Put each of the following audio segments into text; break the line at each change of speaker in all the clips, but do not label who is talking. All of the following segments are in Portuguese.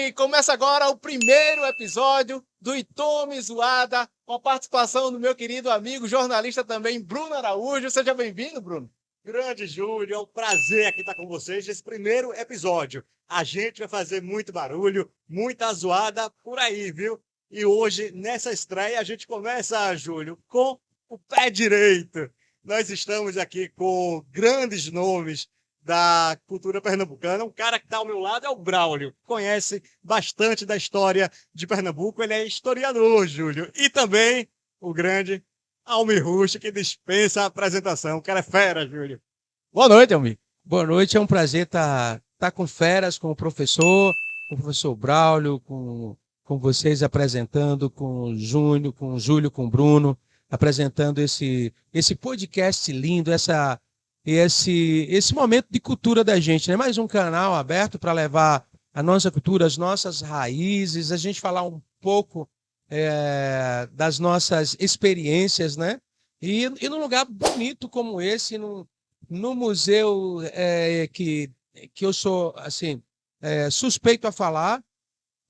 E começa agora o primeiro episódio do Itome Zoada, com a participação do meu querido amigo, jornalista também, Bruno Araújo. Seja bem-vindo, Bruno.
Grande Júlio, é um prazer aqui estar com vocês nesse primeiro episódio. A gente vai fazer muito barulho, muita zoada por aí, viu? E hoje, nessa estreia, a gente começa, Júlio, com o pé direito. Nós estamos aqui com grandes nomes da cultura pernambucana. Um cara que está ao meu lado é o Braulio, conhece bastante da história de Pernambuco. Ele é historiador, Júlio. E também o grande Almir Rush, que dispensa a apresentação. O cara é fera, Júlio.
Boa noite, Almir.
Boa noite, é um prazer estar com feras, com o professor Braulio, com vocês apresentando, com o Júnior, com o Júlio, com o Bruno, apresentando esse podcast lindo, esse momento de cultura da gente, né? Mais um canal aberto para levar a nossa cultura, as nossas raízes, a gente falar um pouco das nossas experiências, né? E num lugar bonito como esse, no museu que eu sou assim suspeito a falar,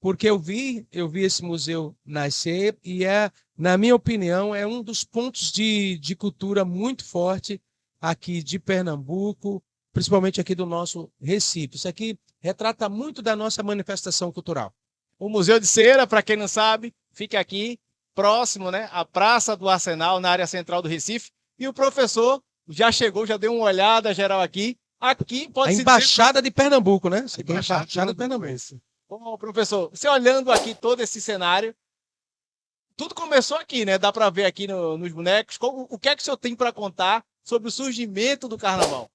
porque eu vi esse museu nascer e na minha opinião, é um dos pontos de cultura muito forte aqui de Pernambuco, principalmente aqui do nosso Recife. Isso aqui retrata muito da nossa manifestação cultural.
O Museu de Cera, para quem não sabe, fica aqui próximo, né, à Praça do Arsenal, na área central do Recife. E o professor já chegou, já deu uma olhada geral aqui. Aqui pode
a
se
Embaixada
dizer...
de Pernambuco, né?
A Embaixada de Pernambuco. Bom, professor, você olhando aqui todo esse cenário, tudo começou aqui, né? Dá para ver aqui nos bonecos. O que é que o senhor tem para contar sobre o surgimento do carnaval?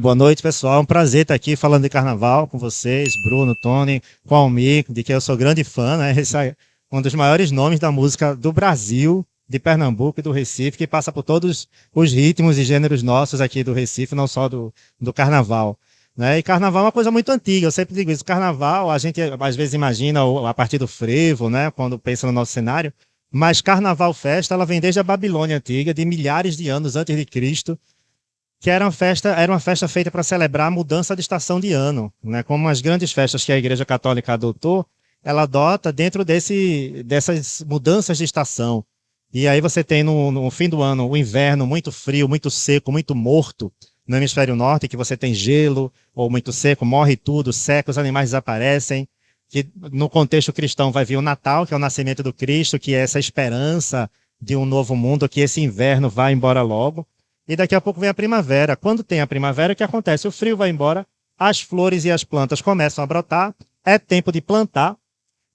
Boa noite, pessoal. É um prazer estar aqui falando de carnaval com vocês, Bruno, Tony, com o Almir, de quem eu sou grande fã, né? Esse é um dos maiores nomes da música do Brasil, de Pernambuco e do Recife, que passa por todos os ritmos e gêneros nossos aqui do Recife, não só do carnaval. Né? E carnaval é uma coisa muito antiga, eu sempre digo isso. Carnaval, a gente às vezes imagina a partir do frevo, né? Quando pensa no nosso cenário, mas carnaval festa, ela vem desde a Babilônia antiga, de milhares de anos antes de Cristo, que era uma festa feita para celebrar a mudança de estação de ano, né? Como as grandes festas que a Igreja Católica adotou, ela adota dentro dessas mudanças de estação. E aí você tem no fim do ano o inverno muito frio, muito seco, muito morto. No hemisfério norte, que você tem gelo ou muito seco, morre tudo, seca, os animais desaparecem. Que no contexto cristão vai vir o Natal, que é o nascimento do Cristo, que é essa esperança de um novo mundo, que esse inverno vai embora logo. E daqui a pouco vem a primavera. Quando tem a primavera, o que acontece? O frio vai embora, as flores e as plantas começam a brotar, é tempo de plantar,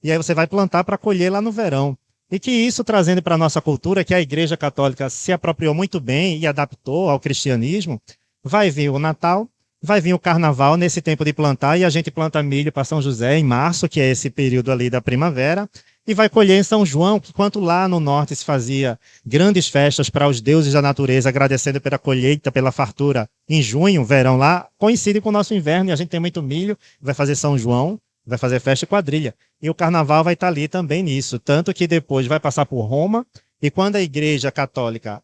e aí você vai plantar para colher lá no verão. E que isso, trazendo para a nossa cultura, que a Igreja Católica se apropriou muito bem e adaptou ao cristianismo, vai vir o Natal, vai vir o Carnaval nesse tempo de plantar, e a gente planta milho para São José em março, que é esse período ali da primavera, e vai colher em São João, que enquanto lá no norte se fazia grandes festas para os deuses da natureza, agradecendo pela colheita, pela fartura, em junho, verão lá, coincide com o nosso inverno, e a gente tem muito milho, vai fazer São João, vai fazer festa e quadrilha. E o carnaval vai estar ali também nisso, tanto que depois vai passar por Roma, e quando a Igreja Católica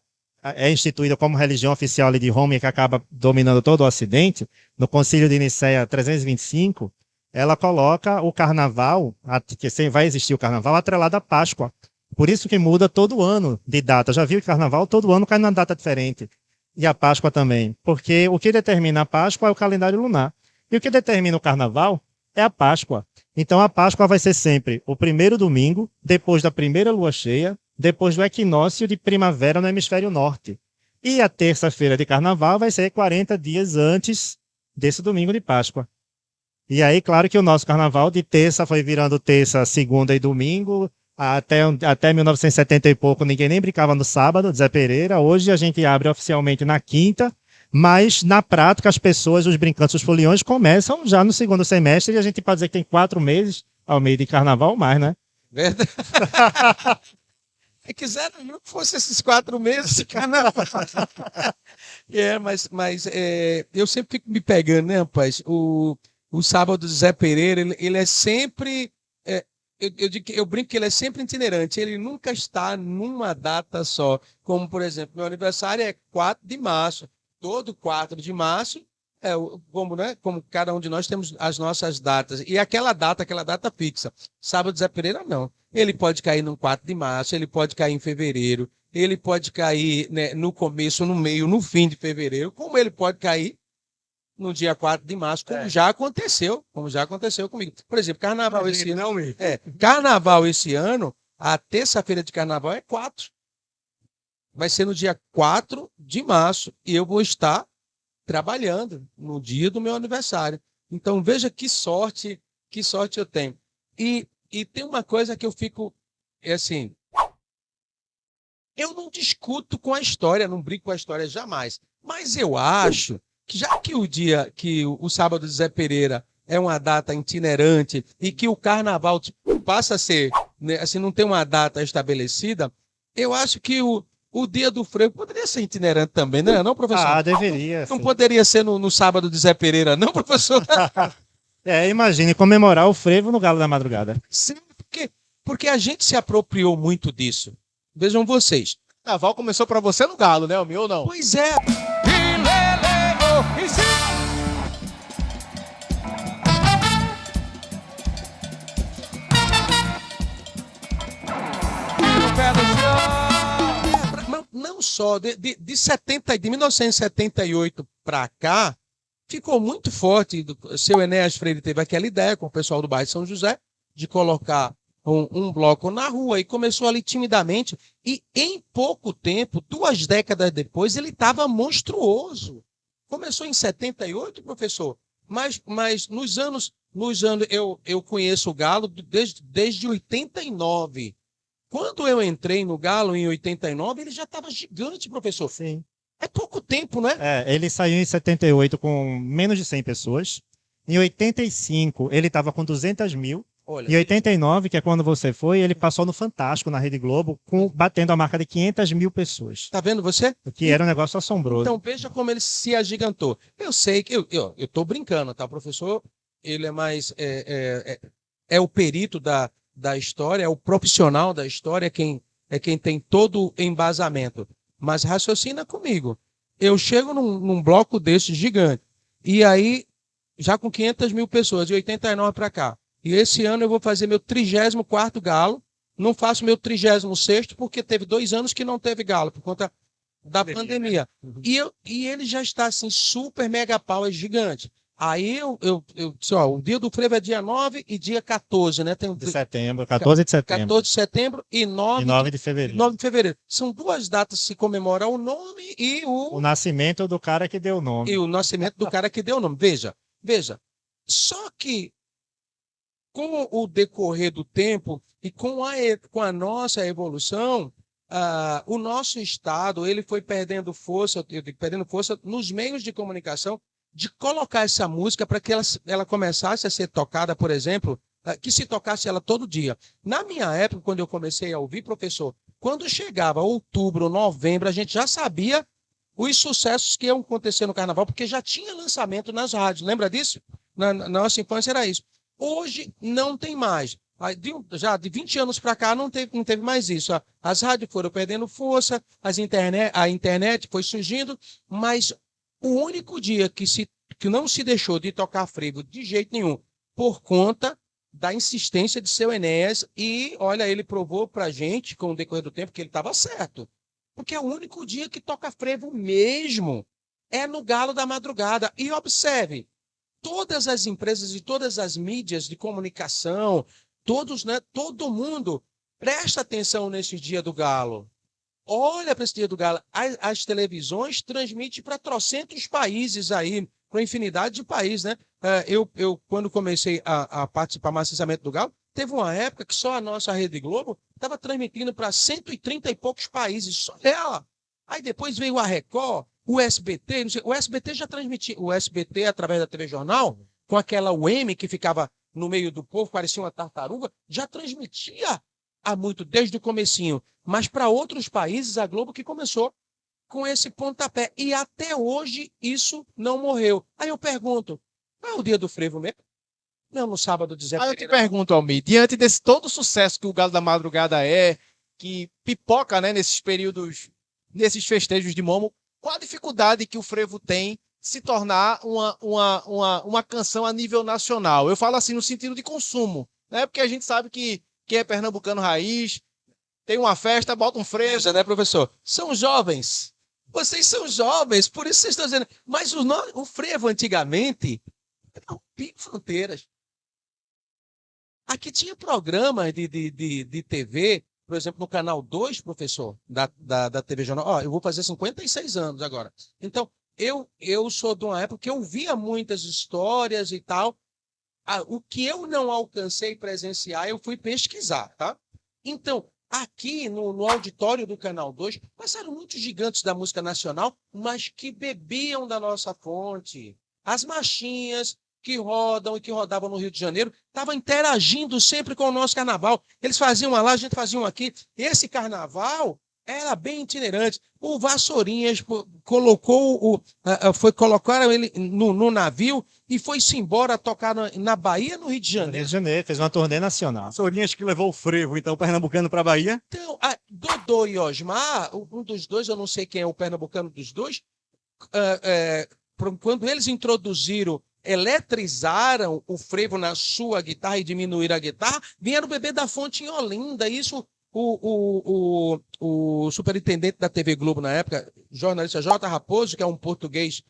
é instituída como religião oficial ali de Roma e que acaba dominando todo o Ocidente, no Concílio de Nicéia 325, ela coloca o carnaval, que vai existir o carnaval, atrelado à Páscoa. Por isso que muda todo ano de data. Já viu que o carnaval todo ano cai numa data diferente. E a Páscoa também. Porque o que determina a Páscoa é o calendário lunar. E o que determina o carnaval é a Páscoa. Então a Páscoa vai ser sempre o primeiro domingo, depois da primeira lua cheia, depois do equinócio de primavera no hemisfério norte. E a terça-feira de carnaval vai ser 40 dias antes desse domingo de Páscoa. E aí, claro que o nosso carnaval de terça foi virando terça, segunda e domingo, até 1970 e pouco ninguém nem brincava no sábado, Zé Pereira. Hoje a gente abre oficialmente na quinta, mas na prática as pessoas, os brincantes, os foliões começam já no segundo semestre e a gente pode dizer que tem 4 meses ao meio de carnaval mais, né?
Verdade. Quiseram que fosse esses 4 meses de carnaval. Mas eu sempre fico me pegando, né, rapaz? O sábado do Zé Pereira, ele é sempre... eu brinco que ele é sempre itinerante. Ele nunca está numa data só. Como, por exemplo, meu aniversário é 4 de março. Todo 4 de março Como, né? Como cada um de nós temos as nossas datas. E aquela data fixa. Sábado de Zé Pereira, não. Ele pode cair no 4 de março, ele pode cair em fevereiro, ele pode cair, né, no começo, no meio, no fim de fevereiro, como ele pode cair no dia 4 de março, como já aconteceu comigo. Por exemplo, carnaval esse ano. Carnaval esse ano, a terça-feira de carnaval é 4. Vai ser no dia 4 de março e eu vou estar trabalhando no dia do meu aniversário. Então veja que sorte eu tenho. E tem uma coisa que eu fico, assim, eu não discuto com a história, não brinco com a história jamais, mas eu acho que já que o sábado de Zé Pereira é uma data itinerante e que o carnaval passa a ser, né, assim, não tem uma data estabelecida, eu acho que o dia do frevo poderia ser itinerante também, né? Não, professor?
Ah, deveria.
Não
Sim.
poderia ser no sábado de Zé Pereira, não, professor?
Imagine comemorar o frevo no Galo da Madrugada.
Sim, porque a gente se apropriou muito disso. Vejam vocês.
Carnaval começou pra você no Galo, né? O meu não.
Pois é. Não só, de 1978 para cá, ficou muito forte. O seu Enéas Freire teve aquela ideia com o pessoal do bairro de São José de colocar um bloco na rua e começou ali timidamente. E em pouco tempo, 2 décadas depois, ele estava monstruoso. Começou em 78, professor, mas nos anos eu conheço o Galo desde 89. Quando eu entrei no Galo em 89, ele já estava gigante, professor.
Sim.
É pouco tempo, né?
Ele saiu em 78 com menos de 100 pessoas. Em 85, ele estava com 200 mil.
Olha,
Em 89, que é quando você foi, ele passou no Fantástico, na Rede Globo, batendo a marca de 500 mil pessoas.
tá vendo você?
O que era um negócio assombroso.
Então veja como ele se agigantou. Eu sei que eu estou brincando, tá? O professor, ele é mais é o perito da história, é o profissional da história, quem tem todo o embasamento. Mas raciocina comigo. Eu chego num bloco desse gigante e aí já com 500 mil pessoas de 89 para cá. E esse ano eu vou fazer meu 34º Galo. Não faço meu 36º porque teve 2 anos que não teve Galo por conta da pandemia.
Uhum.
E ele já está assim super mega power gigante. Aí eu disse, ó, o dia do frevo é dia 9 e dia 14, né? Tem
De setembro, 14 de setembro.
14 de setembro e 9,
E 9 de fevereiro.
9 de fevereiro. São 2 datas que se comemora o nome e
O nascimento do cara que deu o nome.
e o nascimento do cara que deu o nome. Veja. Só que com o decorrer do tempo e com a nossa evolução, o nosso Estado ele foi perdendo força nos meios de comunicação de colocar essa música para que ela começasse a ser tocada, por exemplo, que se tocasse ela todo dia. Na minha época, quando eu comecei a ouvir, professor, quando chegava outubro, novembro, a gente já sabia os sucessos que iam acontecer no Carnaval, porque já tinha lançamento nas rádios. Lembra disso? Na nossa infância era isso. Hoje não tem mais. Já de 20 anos para cá não teve mais isso. As rádios foram perdendo força, a internet foi surgindo, mas o único dia que não se deixou de tocar frevo de jeito nenhum, por conta da insistência de seu Enéas, e olha, ele provou para a gente, com o decorrer do tempo, que ele estava certo. Porque é o único dia que toca frevo mesmo é no Galo da Madrugada. E observe, todas as empresas e todas as mídias de comunicação, todo mundo presta atenção nesse dia do Galo. Olha para esse dia do Galo. As televisões transmitem para trocentos países aí, para infinidade de países, né? Eu quando comecei a participar maciçamente do Galo, teve uma época que só a nossa Rede Globo estava transmitindo para 130 e poucos países, só ela. Aí depois veio a Record, o SBT, não sei, o SBT já transmitia, o SBT através da TV Jornal, com aquela UM que ficava no meio do povo, parecia uma tartaruga, já transmitia há muito, desde o comecinho. Mas para outros países, a Globo que começou com esse pontapé. E até hoje isso não morreu. Aí eu pergunto, qual é o dia do frevo mesmo? Não, no sábado de Zé
Aí eu te
Pereira.
pergunto, Almir, diante desse todo o sucesso que o Galo da Madrugada que pipoca, né, nesses períodos, nesses festejos de Momo, qual a dificuldade que o frevo tem se tornar uma canção a nível nacional? Eu falo assim no sentido de consumo, né? Porque a gente sabe que quem é pernambucano raiz, tem uma festa, bota um frevo.
Veja, né, professor? São jovens. Vocês são jovens, por isso vocês estão dizendo. Mas o frevo antigamente não tinha fronteiras. Aqui tinha programa de TV, por exemplo, no Canal 2, professor, da TV Jornal. Ó, eu vou fazer 56 anos agora. Então, eu sou de uma época que eu via muitas histórias e tal. O que eu não alcancei presenciar, eu fui pesquisar, tá? Então, aqui no auditório do Canal 2, passaram muitos gigantes da música nacional, mas que bebiam da nossa fonte. As machinhas que rodam e que rodavam no Rio de Janeiro estavam interagindo sempre com o nosso carnaval. Eles faziam uma lá, a gente fazia um aqui. Esse carnaval era bem itinerante. O Vassourinhas colocaram ele no navio e foi-se embora tocar na Bahia, no Rio de
Rio
Janeiro.
de Janeiro, fez uma turnê nacional.
Sorinhas que levou o frevo, então, pernambucano para Bahia.
Então, Dodô e Osmar, um dos dois, eu não sei quem é o pernambucano dos dois, quando eles eletrizaram o frevo na sua guitarra e diminuíram a guitarra, vieram beber da fonte em Olinda. Isso o superintendente da TV Globo na época, jornalista J. Raposo, que é um português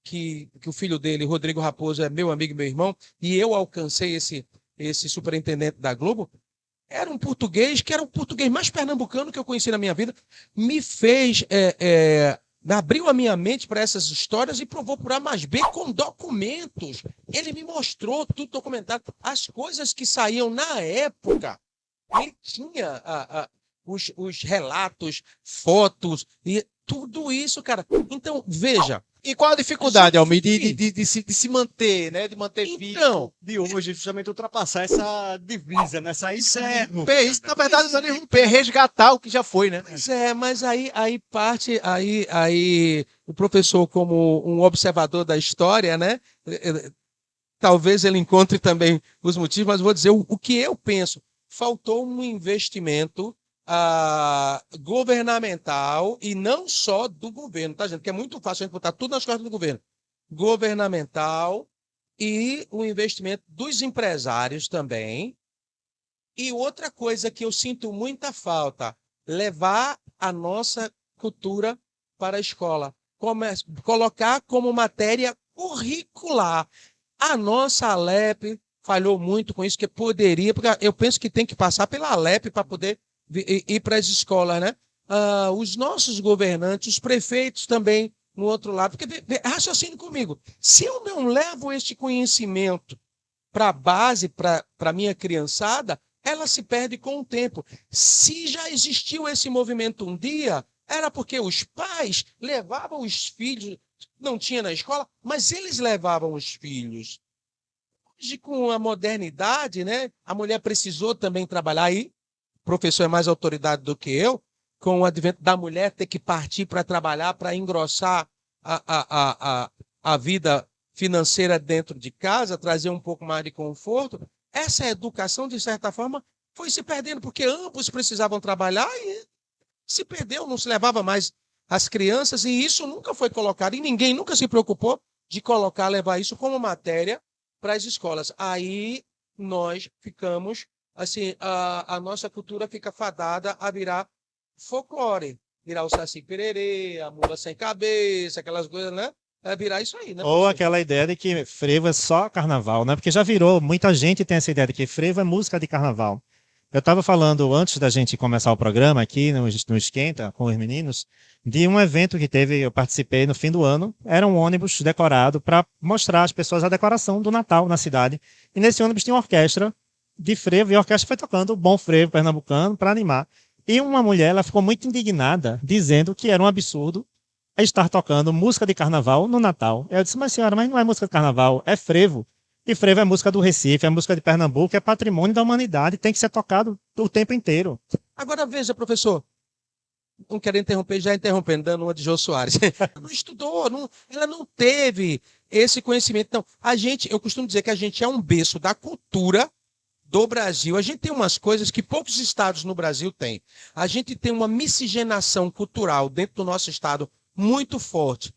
que o filho dele, Rodrigo Raposo, é meu amigo e meu irmão, e eu alcancei esse superintendente da Globo, era um português que era o português mais pernambucano que eu conheci na minha vida, me fez, abriu a minha mente para essas histórias e provou por A mais B com documentos. Ele me mostrou tudo documentado, as coisas que saíam na época. Ele tinha os relatos, fotos e tudo isso, cara. Então, veja.
E qual a dificuldade, Almir, de se manter, né? De manter vivo?
Então,
De hoje, justamente ultrapassar essa divisa, né? Sair
Romper isso, na verdade, não é nem romper, resgatar o que já foi, né?
mas aí parte, aí o professor, como um observador da história, né? Talvez ele encontre também os motivos, mas vou dizer o que eu penso. Faltou um investimento governamental e não só do governo, tá, gente? Porque é muito fácil a gente botar tudo nas costas do governo. Governamental e o investimento dos empresários também. E outra coisa que eu sinto muita falta, levar a nossa cultura para a escola. Colocar como matéria curricular. A nossa Alep falhou muito com isso, que poderia, porque eu penso que tem que passar pela Alep para poder ir para as escolas, né? Os nossos governantes, os prefeitos também, no outro lado, porque raciocine comigo, se eu não levo este conhecimento para a base, para a minha criançada, ela se perde com o tempo. Se já existiu esse movimento um dia, era porque os pais levavam os filhos, não tinha na escola, mas eles levavam os filhos. Hoje, com a modernidade, né, a mulher precisou também trabalhar aí. O professor é mais autoridade do que eu, com o advento da mulher ter que partir para trabalhar, para engrossar a vida financeira dentro de casa, trazer um pouco mais de conforto. Essa educação, de certa forma, foi se perdendo, porque ambos precisavam trabalhar e se perdeu, não se levava mais as crianças, e isso nunca foi colocado, e ninguém nunca se preocupou de levar isso como matéria para as escolas. Aí nós ficamos, assim, a nossa cultura fica fadada a virar folclore, virar o Saci Pererê, a mula sem cabeça, aquelas coisas, né? Virar isso aí, né?
Ou aquela ideia de que frevo é só carnaval, né? Porque já virou, muita gente tem essa ideia de que frevo é música de carnaval. Eu estava falando, antes da gente começar o programa aqui no Esquenta, com os meninos, de um evento que teve, eu participei no fim do ano, era um ônibus decorado para mostrar às pessoas a decoração do Natal na cidade. E nesse ônibus tinha uma orquestra de frevo, e a orquestra foi tocando o bom frevo pernambucano para animar. E uma mulher, ela ficou muito indignada, dizendo que era um absurdo estar tocando música de carnaval no Natal. Eu disse, mas senhora, mas não é música de carnaval, é frevo. E frevo é música do Recife, é música de Pernambuco, é patrimônio da humanidade, tem que ser tocado o tempo inteiro.
Agora veja, professor, não quero interromper, já interrompendo, dando uma de Jô Soares. Não estudou, ela não teve esse conhecimento. Então, eu costumo dizer que a gente é um berço da cultura do Brasil. A gente tem umas coisas que poucos estados no Brasil têm. A gente tem uma miscigenação cultural dentro do nosso estado muito forte.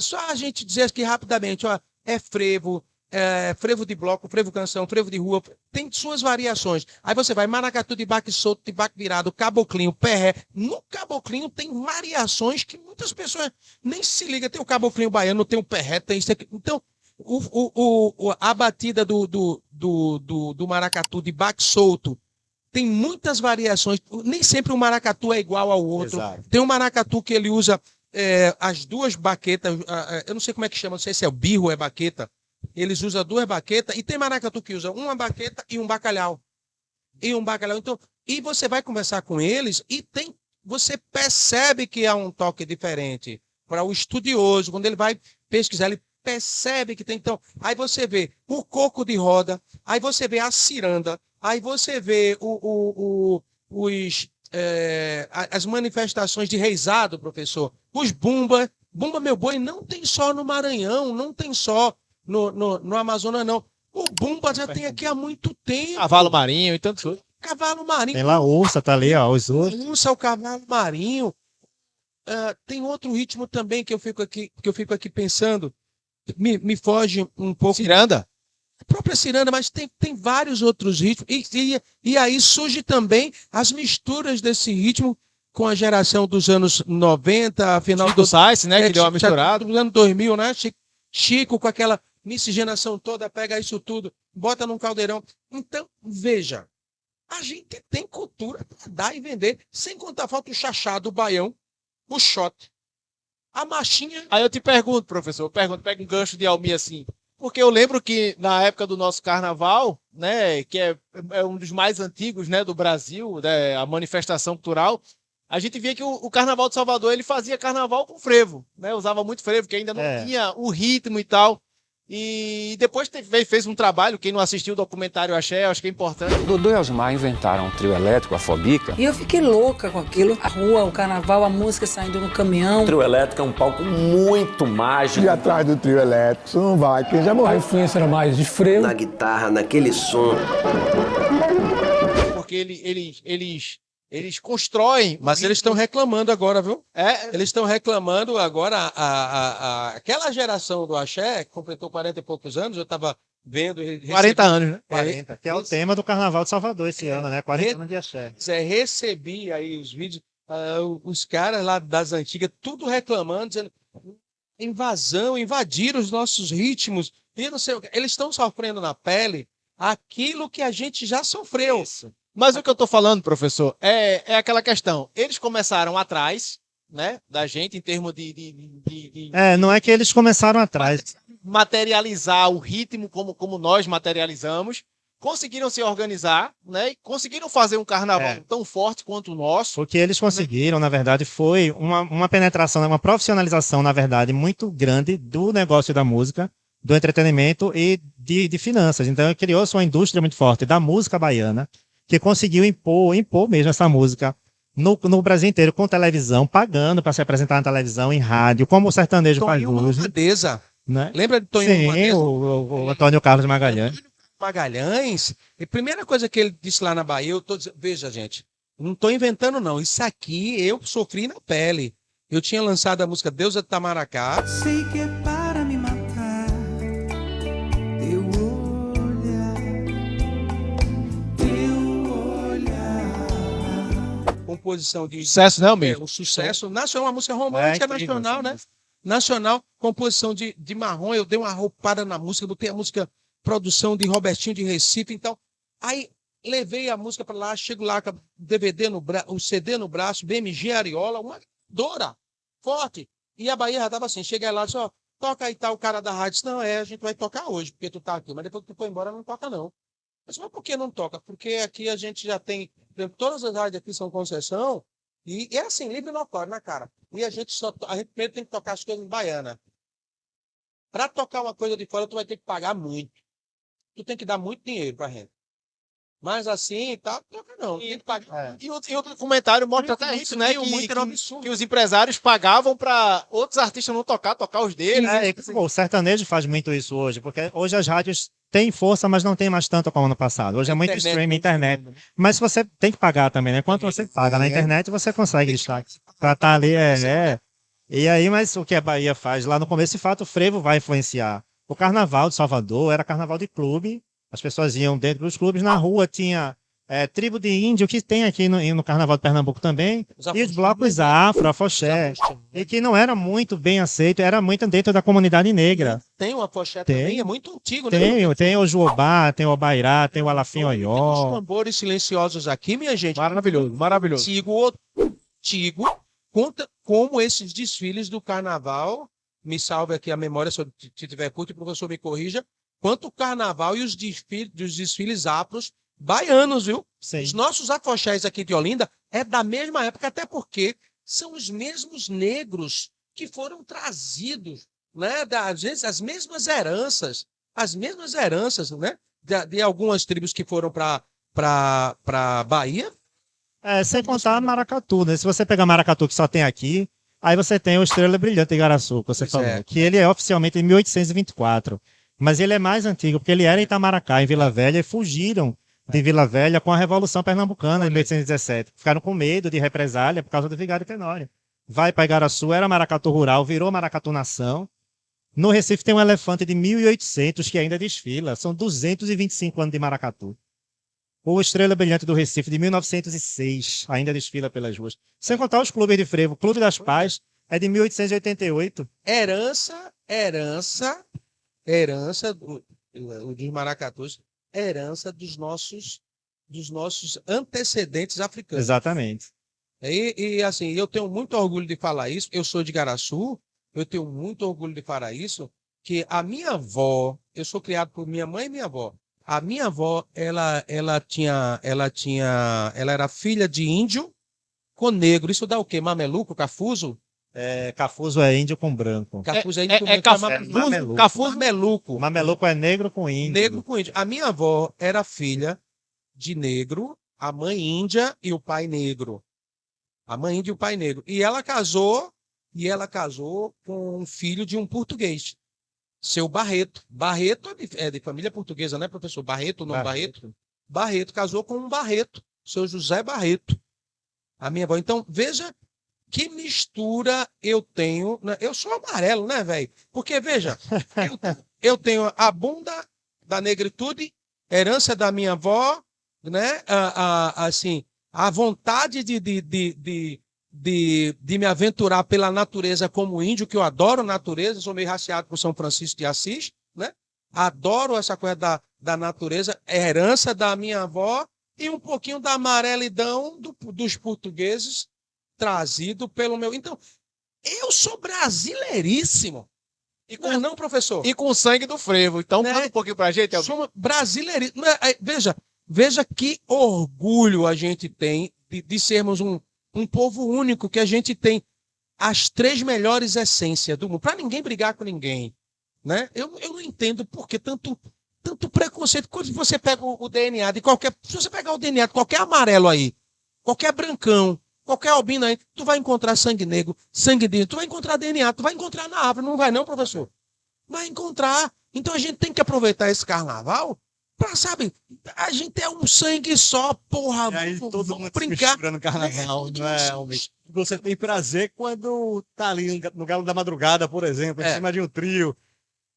só a gente dizer aqui rapidamente, ó, é frevo, frevo de bloco, frevo canção, frevo de rua, tem suas variações. Aí você vai maracatu de baque solto, de baque virado, caboclinho, perré. No caboclinho tem variações que muitas pessoas nem se ligam. Tem o caboclinho baiano, tem o perré, tem isso aqui. Então, a batida do maracatu de baque solto tem muitas variações. Nem sempre o maracatu é igual ao outro.
Exato.
Tem um maracatu que ele usa as duas baquetas, eu não sei como é que chama, não sei se é o birro ou é baqueta. Eles usam duas baquetas e tem maracatu que usa uma baqueta e um bacalhau. Então, e você vai conversar com eles e você percebe que há um toque diferente. Para o estudioso, quando ele vai pesquisar, ele percebe que tem. Então, aí você vê o coco de roda, aí você vê a ciranda, aí você vê as manifestações de reizado, professor. Os bumba meu boi não tem só no Maranhão, não tem só no Amazonas, não. O bumba já tem aqui há muito tempo.
Cavalo marinho e tanto coisa.
Cavalo marinho.
Tem lá ursa, tá ali, ó, os ursos.
Ursa, o cavalo marinho. Tem outro ritmo também que eu fico aqui pensando. Me foge um pouco.
Ciranda?
A própria ciranda, mas tem vários outros ritmos. E aí surge também as misturas desse ritmo com a geração dos anos 90, final
Chico Sainz, né? Que deu uma
Dos
misturada.
anos 2000, né? Chico com aquela miscigenação toda, pega isso tudo, bota num caldeirão. Então, veja, a gente tem cultura para dar e vender, sem contar falta o chachado, o baião, o shot, a machinha.
Aí eu te pergunto, professor, pega um gancho de Almir assim, porque eu lembro que na época do nosso carnaval, né, que é um dos mais antigos, né, do Brasil, né, a manifestação cultural, a gente via que o Carnaval de Salvador, ele fazia carnaval com frevo, né, usava muito frevo, que ainda não tinha o ritmo e tal. E depois fez um trabalho, quem não assistiu o documentário Axé, acho que é importante.
Dodô e Osmar inventaram um trio elétrico, a Fobica.
E eu fiquei louca com aquilo. A rua, o carnaval, a música saindo no caminhão.
O trio elétrico é um palco muito mágico.
E atrás do trio elétrico, você não vai, quem já morreu.
A influência era mais de frevo.
Na guitarra, naquele som.
Porque eles constroem.
Mas eles estão reclamando agora, viu?
É,
Eles estão reclamando agora. Aquela geração do Axé, que completou 40 e poucos anos, eu estava vendo.
40 anos, né?
40, que é o tema do Carnaval de Salvador esse ano, né? 40 anos de axé.
Recebi aí os vídeos, os caras lá das antigas, tudo reclamando, dizendo invadiram os nossos ritmos. E não sei o que. Eles estão sofrendo na pele aquilo que a gente já sofreu.
Mas o que eu tô falando, professor, é aquela questão. Eles começaram atrás, né, da gente, em termos de
Não é que eles começaram atrás.
materializar o ritmo como nós materializamos, conseguiram se organizar, né, e conseguiram fazer um carnaval tão forte quanto o nosso.
O que eles conseguiram, na verdade, foi uma penetração, uma profissionalização, na verdade, muito grande do negócio da música, do entretenimento e de finanças. Então, criou-se uma indústria muito forte da música baiana, que conseguiu impor mesmo essa música no Brasil inteiro, com televisão, pagando para se apresentar na televisão, em rádio, como o sertanejo faz
Toninho
hoje.
Malvadeza.
Né?
Lembra de Toninho
Sim,
Malvadeza?
o Antônio Carlos Magalhães.
Magalhães, a primeira coisa que ele disse lá na Bahia, eu tô dizendo, veja, gente, não estou inventando, não. Isso aqui eu sofri na pele. Eu tinha lançado a música Deusa de Tamaracá.
Sei que é para me matar, teu olhar.
Composição de
Sucesso, né, Almir?
um sucesso nacional, uma música romântica nacional, né? Nacional, composição de Marrom. Eu dei uma roupada na música, botei a música, produção de Robertinho de Recife. Então, aí levei a música para lá, chego lá com o DVD o CD no braço, BMG Ariola, uma dora forte. E a Bahia já estava assim, cheguei lá e disse, ó, toca aí, tá o cara da rádio. Disse, não, a gente vai tocar hoje, porque tu tá aqui, mas depois que tu for embora, não toca não. Eu disse, mas por que não toca? Porque aqui a gente já tem, todas as rádios aqui são concessão, e é assim, livre notório na cara. E a gente primeiro tem que tocar as coisas baianas. Para tocar uma coisa de fora, tu vai ter que pagar muito. Tu tem que dar muito dinheiro pra gente. Mas assim, tá, toca não. Tem que pagar.
E outro comentário mostra até isso, né?
Muito era um absurdo.
Que os empresários pagavam para outros artistas não tocar os deles.
O sertanejo faz muito isso hoje, porque hoje as rádios têm força, mas não tem mais tanto como no passado. Hoje é muito streaming, internet. Mas você tem que pagar também, né? Quanto você paga na internet, você consegue destaque. Pra estar ali, E aí, mas o que a Bahia faz lá no começo, de fato, o frevo vai influenciar. O carnaval de Salvador era carnaval de clube, as pessoas iam dentro dos clubes, na rua tinha tribo de índio, que tem aqui no carnaval de Pernambuco também, e os blocos afro, afoxé, e que não era muito bem aceito, era muito dentro da comunidade negra.
Tem o afoxé
Tem.
também, é muito antigo, né?
Tem o Juobá, tem o Obairá, tem o Alafim
Tem os
Oió.
tambores silenciosos aqui, minha gente.
Maravilhoso, maravilhoso.
Antigo, conta como esses desfiles do carnaval, me salve aqui a memória, se eu tiver curto, o professor me corrija, quanto o carnaval e os desfiles afros baianos, viu?
Sim.
Os nossos afoxés aqui de Olinda é da mesma época, até porque são os mesmos negros que foram trazidos, né? Às vezes as mesmas heranças, né? De algumas tribos que foram para Bahia.
Sem contar Maracatu, né? Se você pegar Maracatu, que só tem aqui, aí você tem o Estrela Brilhante de Igaraçu, que você
Pois
falou,
é.
que ele é oficialmente em 1824. Mas ele é mais antigo, porque ele era em Itamaracá, em Vila Velha, e fugiram de Vila Velha com a Revolução Pernambucana em 1817. Ficaram com medo de represália por causa do Vigário Tenório. Vai para Igaraçu, era Maracatu Rural, virou Maracatu Nação. No Recife tem um elefante de 1800 que ainda desfila. São 225 anos de Maracatu. O Estrela Brilhante do Recife, de 1906, ainda desfila pelas ruas. Sem contar os clubes de frevo. O Clube das Paz é de 1888.
Herança dos maracatus, herança dos nossos antecedentes africanos.
Exatamente.
E assim, eu tenho muito orgulho de falar isso. Eu sou de Igaraçu, eu tenho muito orgulho de falar isso, que a minha avó, eu sou criado por minha mãe e minha avó. A minha avó, ela era filha de índio com negro. Isso dá o quê? Mameluco, cafuso?
Cafuso é índio com branco.
Cafuso é índio com
Mameluco.
Cafuso, mameluco.
Mameluco é negro com índio.
Negro com índio. A minha avó era filha de negro, a mãe índia e o pai negro. A mãe índia e o pai negro. E ela casou com um filho de um português, seu Barreto. Barreto é de família portuguesa, né, professor? Barreto, não Barreto? Barreto casou com um Barreto, seu José Barreto. A minha avó. Então, veja que mistura eu tenho. Né? Eu sou amarelo, né, velho? Porque, veja, eu tenho a bunda da negritude, herança da minha avó, né? Assim, a vontade de me aventurar pela natureza como índio, que eu adoro natureza, sou meio raciado por São Francisco de Assis, né? Adoro essa coisa da natureza, herança da minha avó e um pouquinho da amarelidão dos portugueses, trazido pelo meu... Então, eu sou brasileiríssimo. Não, professor?
E com sangue do frevo. Então,
Né?
fala um pouquinho pra gente.
Somos brasileiríssimos. Veja que orgulho a gente tem de sermos um povo único, que a gente tem as 3 melhores essências do mundo. Para ninguém brigar com ninguém. Né? Eu não entendo por que tanto preconceito. Quando você pega o DNA de qualquer... Se você pegar o DNA de qualquer amarelo aí, qualquer brancão, qualquer albino aí, tu vai encontrar sangue negro, sangue de... Tu vai encontrar DNA, tu vai encontrar na árvore. Não vai não, professor? Vai encontrar. Então a gente tem que aproveitar esse carnaval pra, sabe, a gente é um sangue só, porra.
E aí todo
vamos
mundo
brincar.
se mistura no carnaval, não é, homem? Você tem prazer quando tá ali no Galo da Madrugada, por exemplo, em cima de um trio.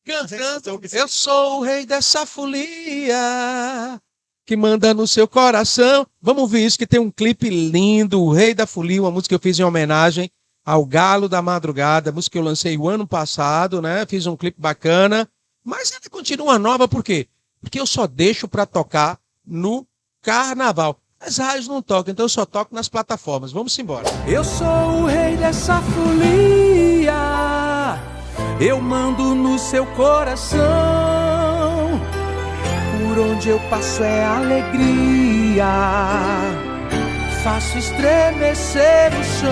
Cantando, eu sou o rei dessa folia que manda no seu coração. Vamos ver isso, que tem um clipe lindo, O Rei da Folia, uma música que eu fiz em homenagem ao Galo da Madrugada, música que eu lancei o ano passado, né? Fiz um clipe bacana, mas ela continua nova, por quê? Porque eu só deixo para tocar no carnaval. As rádios não tocam, então eu só toco nas plataformas. Vamos embora.
Eu sou o rei dessa folia, eu mando no seu coração. Por onde eu passo é alegria, faço estremecer o chão.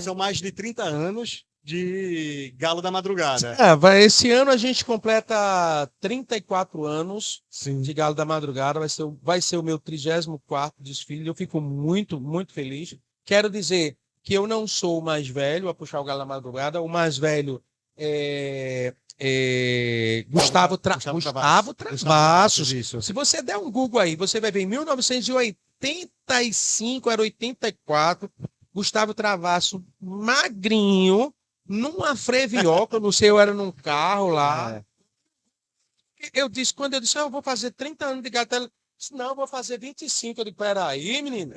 São mais de 30 anos de Galo da Madrugada.
Esse ano a gente completa 34 anos de Galo da Madrugada. Vai ser o meu 34º desfile. Eu fico muito, muito feliz. Quero dizer que eu não sou o mais velho a puxar o Galo da Madrugada. O mais velho é Gustavo Travassos.
Isso.
Se você der um Google aí, você vai ver em 1985, era 84, Gustavo Travasso, magrinho, numa frevioca, não sei, eu era num carro lá. Quando eu disse, eu vou fazer 30 anos de gato, ela disse, não, eu vou fazer 25. Eu disse, peraí, menino.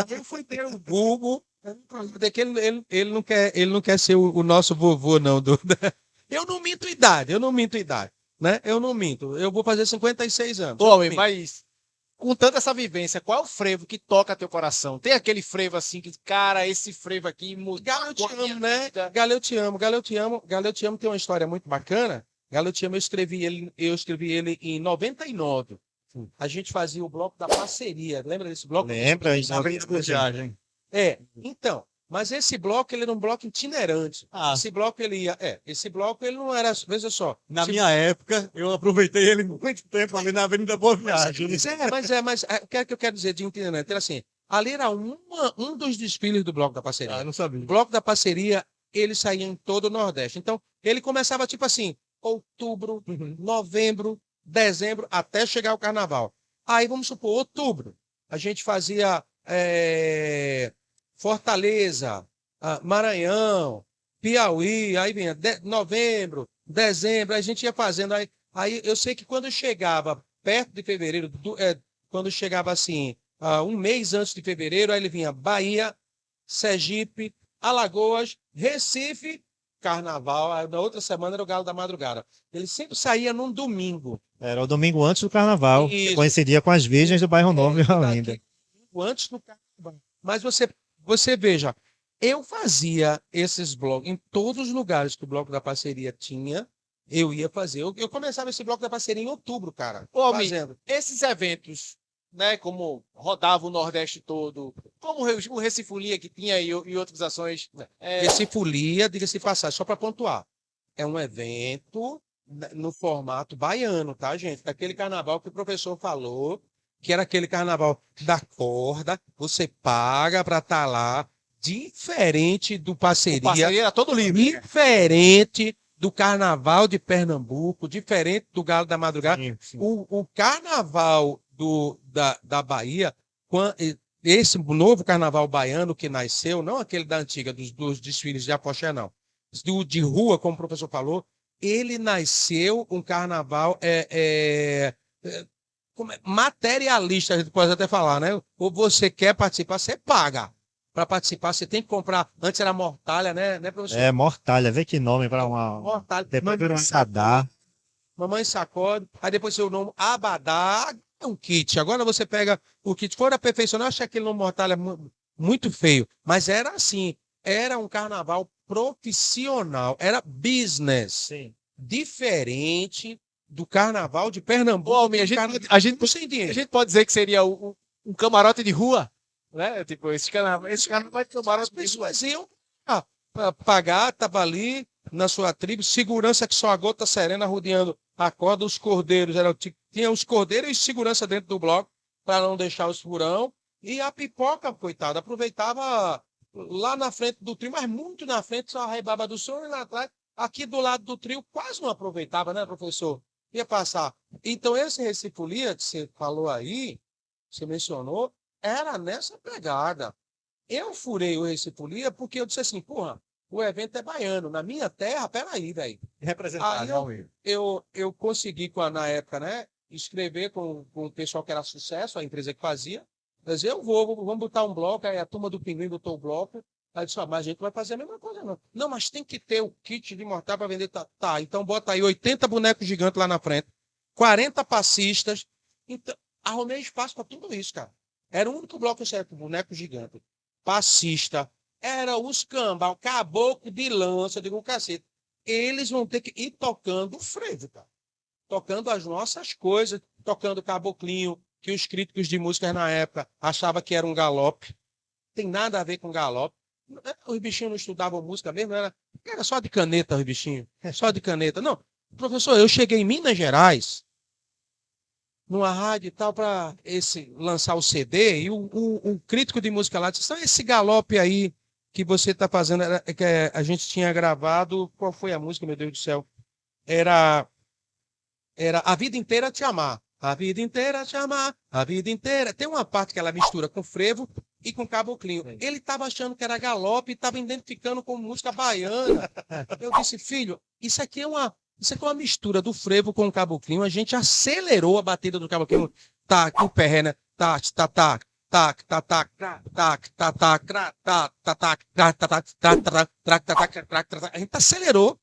Eu fui ter o Google, que ele não quer ser o nosso vovô, não. Eu não minto idade, né? Eu não minto. Eu vou fazer 56 anos.
Ô, homem, mas com tanta essa vivência, qual é o frevo que toca teu coração? Tem aquele frevo assim que, cara, esse frevo aqui mudou.
Galo, eu te amo, né? Galo, eu te amo. Galo, eu te amo. Galo, eu te amo tem uma história muito bacana. Galo, eu te amo, eu escrevi ele em 99. A gente fazia o bloco da parceria. Lembra desse bloco?
Lembra?
Viagem.
Então, mas esse bloco, ele era um bloco itinerante.
Ah.
Esse bloco, ele não era, veja só.
Na minha época, eu aproveitei ele muito tempo ali na Avenida Boa Viagem.
Mas o que é que eu quero dizer de itinerante? Era assim, ali era um dos desfiles do bloco da parceria.
Ah, não sabia.
O bloco da parceria, ele saía em todo o Nordeste. Então, ele começava tipo assim, outubro, novembro, dezembro, até chegar o carnaval. Aí, vamos supor, outubro, a gente fazia Fortaleza, Maranhão, Piauí, aí vinha novembro, dezembro, a gente ia fazendo. Aí eu sei que quando chegava perto de fevereiro, quando chegava assim, um mês antes de fevereiro, aí ele vinha Bahia, Sergipe, Alagoas, Recife, Carnaval. Aí na outra semana era o Galo da Madrugada. Ele sempre saía num domingo.
Era o domingo antes do carnaval.
Isso.
Coincidia com as Virgens do Bairro Novo e Olinda.
Antes do carnaval. Mas você veja, eu fazia esses blocos em todos os lugares que o Bloco da Parceria tinha, eu ia fazer. Eu começava esse Bloco da Parceria em outubro, cara.
Fazendo. Esses eventos, né, como rodava o Nordeste todo, como o Recifolia que tinha e outras ações.
Recifolia, diga-se de passagem, só para pontuar. É um evento no formato baiano, tá, gente? Daquele carnaval que o professor falou, que era aquele carnaval da corda, você paga para estar lá, diferente do Parceria.
O Parceria era todo livre.
Diferente do Carnaval de Pernambuco, diferente do Galo da Madrugada.
Sim.
O carnaval da Bahia, esse novo carnaval baiano que nasceu, não aquele da antiga, dos desfiles de apoxé, não. De rua, como o professor falou, ele nasceu um carnaval materialista, a gente pode até falar, né? Ou você quer participar, você paga. Para participar, você tem que comprar. Antes era mortalha, né, professor?
Mortalha. Vê que nome para uma.
Mortalha.
Depois virou Sadá.
Mamãe sacode. Aí depois seu nome Abadá. É um kit. Agora você pega o kit. For aperfeiçoar, eu achei aquele nome mortalha muito feio. Mas era assim. Era um carnaval profissional. Era business.
Sim.
Diferente do carnaval de Pernambuco.
Ô, Almir, a gente pode dizer que seria um camarote de rua, né? Tipo, esse carnaval de camarote
As pessoas iam pagar, estava ali na sua tribo, segurança que só a gota serena rodeando a corda, os cordeiros, tinha os cordeiros e segurança dentro do bloco para não deixar os furão, e a pipoca, coitada, aproveitava lá na frente do trio, mas muito na frente, só a rebaba do som e lá atrás, aqui do lado do trio, quase não aproveitava, né, professor? Ia passar. Então, esse Recifolia que você falou aí, você mencionou, era nessa pegada. Eu furei o Recifolia porque eu disse assim, porra, o evento é baiano. Na minha terra, peraí, velho.
Representado.
Aí eu consegui, na época, né, escrever com o pessoal que era sucesso, a empresa que fazia. Mas vamos botar um bloco, aí a turma do Pinguim botou o bloco. Aí disse, mas a gente vai fazer a mesma coisa, não. Não, mas tem que ter o kit de mortal para vender. Tá, então bota aí 80 bonecos gigantes lá na frente, 40 passistas. Então, arrumei espaço para tudo isso, cara. Era o único bloco certo, boneco gigante. Passista, era os cambal, caboclo de lança, eu digo, cacete. Eles vão ter que ir tocando o frevo, cara. Tocando as nossas coisas, tocando caboclinho, que os críticos de música na época achavam que era um galope. Tem nada a ver com galope. Os bichinhos não estudavam música mesmo, era só de caneta, os bichinhos. Só de caneta. Não, professor, eu cheguei em Minas Gerais, numa rádio e tal, para lançar o CD, e o crítico de música lá disse, esse galope aí que você está fazendo, que a gente tinha gravado, qual foi a música, meu Deus do céu? Era A Vida Inteira Te Amar. A vida inteira te amar, a vida inteira. Tem uma parte que ela mistura com frevo, e com caboclinho. Ele estava achando que era galope e estava identificando como música baiana. Eu disse, filho, isso aqui é uma mistura do frevo com o caboclinho. A gente acelerou a batida do caboclinho. Tac, o pé, né? Tac, tac, tac. Tac, tac, tac, tac, tac, tac, tac, tac, tac, tac, tac, tac, tac. A gente acelerou,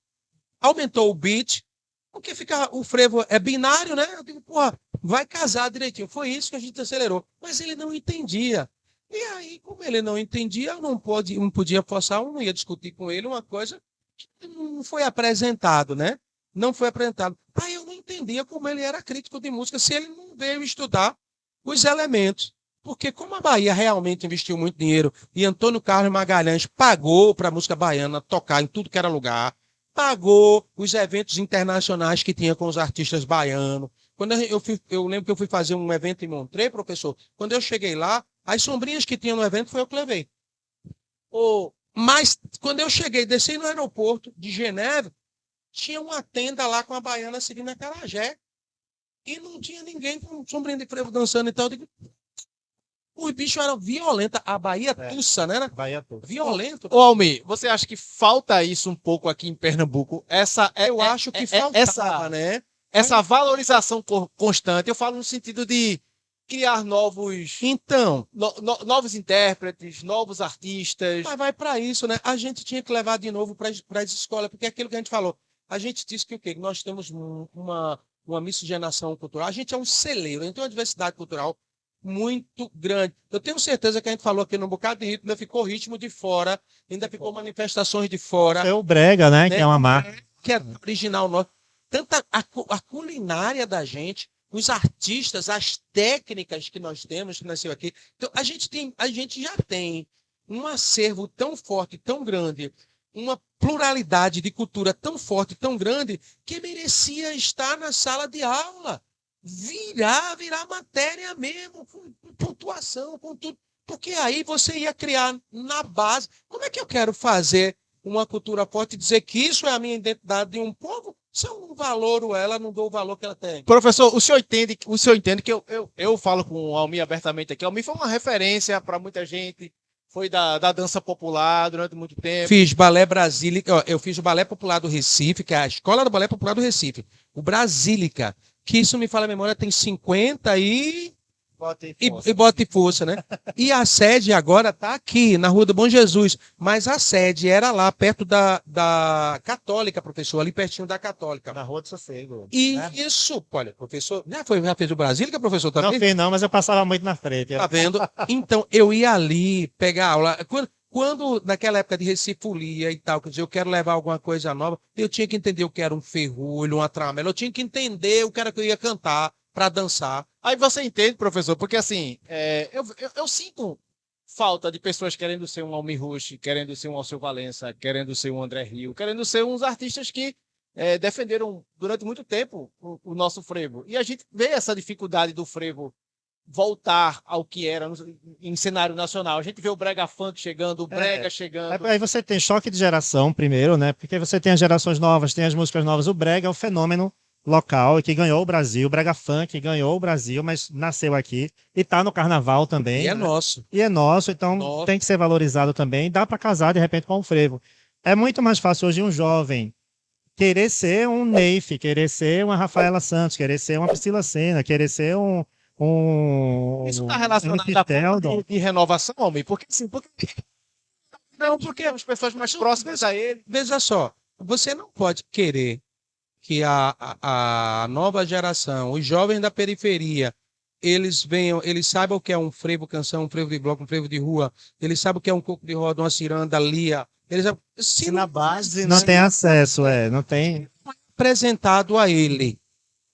aumentou o beat, porque o frevo é binário, né? Eu digo, porra, vai casar direitinho. Foi isso que a gente acelerou. Mas ele não entendia. E aí, como ele não entendia, eu não podia forçar, eu não ia discutir com ele uma coisa que não foi apresentado, né? Não foi apresentado. Aí eu não entendia como ele era crítico de música, se ele não veio estudar os elementos. Porque como a Bahia realmente investiu muito dinheiro e Antônio Carlos Magalhães pagou para a música baiana tocar em tudo que era lugar, pagou os eventos internacionais que tinha com os artistas baianos. Quando eu lembro que eu fui fazer um evento em Montreux, professor, quando eu cheguei lá, as sombrinhas que tinha no evento foi eu que levei. Mas quando eu cheguei, desci no aeroporto de Genebra, tinha uma tenda lá com a baiana seguindo a Carajé. E não tinha ninguém com sombrinha de frevo dançando. Então eu digo, os bichos eram violentos. A Bahia tussa, né?
Bahia tussa.
Violento.
Ô, Almir, você acha que falta isso um pouco aqui em Pernambuco?
Eu acho que faltava, né?
Essa valorização constante. Eu falo no sentido de criar novos intérpretes, novos artistas.
Mas vai para isso, né? A gente tinha que levar de novo para as escolas, porque é aquilo que a gente falou. A gente disse que o quê? Nós temos uma miscigenação cultural. A gente é um celeiro, a gente tem uma diversidade cultural muito grande. Eu tenho certeza que a gente falou aqui num bocado de ritmo, ainda ficou ritmo de fora, ainda ficou manifestações de fora.
É o brega, né? Que é uma marca.
Que é original nosso. Tanta a culinária da gente, os artistas, as técnicas que nós temos, que nasceu aqui. Então, a gente já tem um acervo tão forte, tão grande, uma pluralidade de cultura tão forte, tão grande, que merecia estar na sala de aula. Virar matéria mesmo, com pontuação, com tudo. Porque aí você ia criar na base. Como é que eu quero fazer uma cultura forte e dizer que isso é a minha identidade de um povo? Se eu não valoro ela, não dou o valor que ela tem.
Professor, o senhor entende que eu falo com o Almir abertamente aqui. O Almir foi uma referência para muita gente. Foi da dança popular durante muito tempo.
Fiz balé Brasílica. Eu fiz o Balé Popular do Recife, que é a Escola do Balé Popular do Recife. O Brasílica, que isso me fala a memória, tem 50 e bota e força, né? E a sede agora está aqui, na Rua do Bom Jesus. Mas a sede era lá, perto da Católica, professor, ali pertinho da Católica.
Na Rua do Sossego.
E isso, olha, professor, já fez o Brasílica, professor?
Não fiz não, mas eu passava muito na frente.
Tá vendo? Então, eu ia ali pegar aula. Quando naquela época de Recifolia e tal, quer dizer, eu quero levar alguma coisa nova, eu tinha que entender o que era um ferrolho, uma tramela, eu tinha que entender o que era que eu ia cantar para dançar.
Aí você entende, professor, porque assim, eu sinto falta de pessoas querendo ser um Almir Rush, querendo ser um Alceu Valença, querendo ser um André Rio, querendo ser uns artistas que defenderam durante muito tempo o nosso frevo. E a gente vê essa dificuldade do frevo voltar ao que era em cenário nacional. A gente vê o brega funk chegando, o brega chegando.
Aí você tem choque de geração primeiro, né? Porque você tem as gerações novas, tem as músicas novas. O brega é um fenômeno local e que ganhou o Brasil. O brega funk ganhou o Brasil, mas nasceu aqui e tá no carnaval também.
E é
né?
nosso.
E é nosso, então tem que ser valorizado também. Dá para casar de repente com o frevo. É muito mais fácil hoje um jovem querer ser um Neif, querer ser uma Rafaela Santos, querer ser uma Priscila Senna, querer ser
Isso está relacionado à de renovação, homem? Porque sim, porque as pessoas mais próximas a ele.
Veja só, você não pode querer que a nova geração, os jovens da periferia, eles saibam o que é um frevo canção, um frevo de bloco, um frevo de rua, eles sabem o que é um coco de roda, uma ciranda, lia. Se
na base não tem acesso, não tem
apresentado a ele,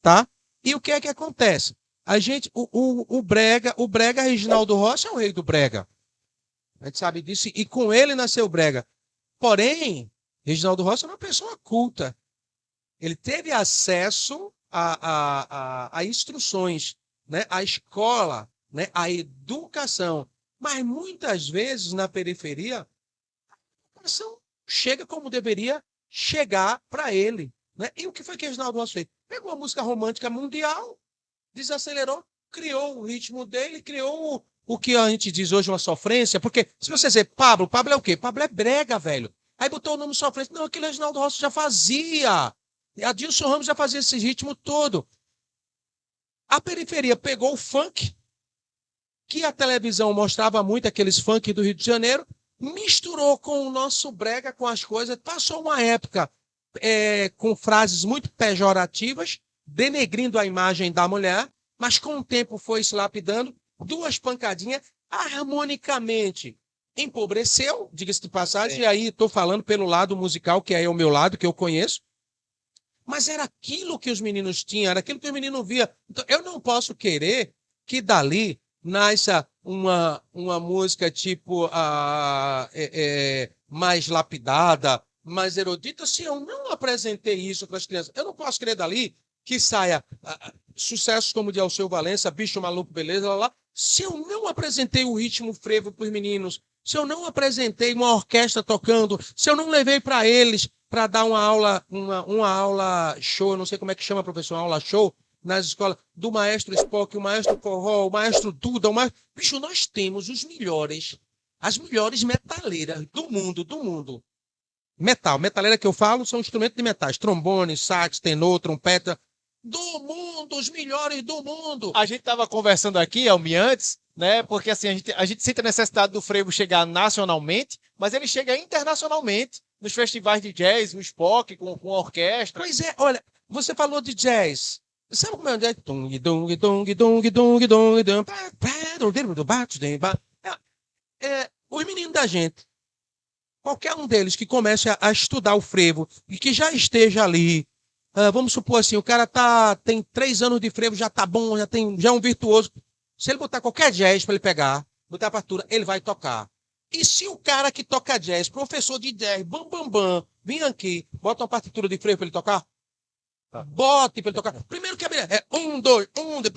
tá? E o que é que acontece? A gente, o Brega Reginaldo Rocha é o rei do Brega. A gente sabe disso, e com ele nasceu o Brega. Porém, Reginaldo Rocha é uma pessoa culta. Ele teve acesso a instruções, né? A escola, né? A educação. Mas muitas vezes na periferia, a educação chega como deveria chegar para ele. Né? E o que foi que Reginaldo Rocha fez? Pegou a música romântica mundial, desacelerou, criou o ritmo dele, criou o que a gente diz hoje uma sofrência, porque se você dizer Pablo é o quê? Pablo é brega, velho. Aí botou o nome sofrência. Não, aquilo Reginaldo Rossi já fazia. Adilson Ramos já fazia esse ritmo todo. A periferia pegou o funk, que a televisão mostrava muito, aqueles funk do Rio de Janeiro, misturou com o nosso brega, com as coisas, passou uma época com frases muito pejorativas, denegrindo a imagem da mulher, mas com o tempo foi se lapidando, duas pancadinhas, harmonicamente empobreceu, diga-se de passagem, e aí estou falando pelo lado musical, que é o meu lado, que eu conheço, mas era aquilo que os meninos tinham, era aquilo que os meninos viam. Então, eu não posso querer que dali nasça uma música tipo mais lapidada, mais erudita, se eu não apresentei isso para as crianças. Eu não posso querer dali que saia sucessos como de Alceu Valença, Bicho Maluco, Beleza, lá, se eu não apresentei o ritmo frevo para os meninos, se eu não apresentei uma orquestra tocando, se eu não levei para eles para dar uma aula show, eu não sei como é que chama, professor, uma aula show, nas escolas, do maestro Spock, o maestro Forró, o maestro Duda, Bicho, nós temos os melhores, as melhores metaleiras do mundo. Metaleira que eu falo são instrumentos de metais, trombone, sax, tenor, trompeta, do mundo, os melhores do mundo.
A gente estava conversando aqui, Elmi, antes, né? Porque assim, a gente sente a necessidade do frevo chegar nacionalmente, mas ele chega internacionalmente nos festivais de jazz, no Spock, com orquestra.
Pois é, olha, você falou de jazz. Sabe como é o jazz? Os meninos da gente, qualquer um deles que comece a estudar o frevo e que já esteja ali, vamos supor assim, o cara tem 3 anos de frevo, já tá bom, já é um virtuoso. Se ele botar qualquer jazz para ele pegar, botar a partitura, ele vai tocar. E se o cara que toca jazz, professor de jazz, vem aqui, bota uma partitura de frevo para ele tocar? Bote para ele tocar. Primeiro que é 1, 2, 1, 2,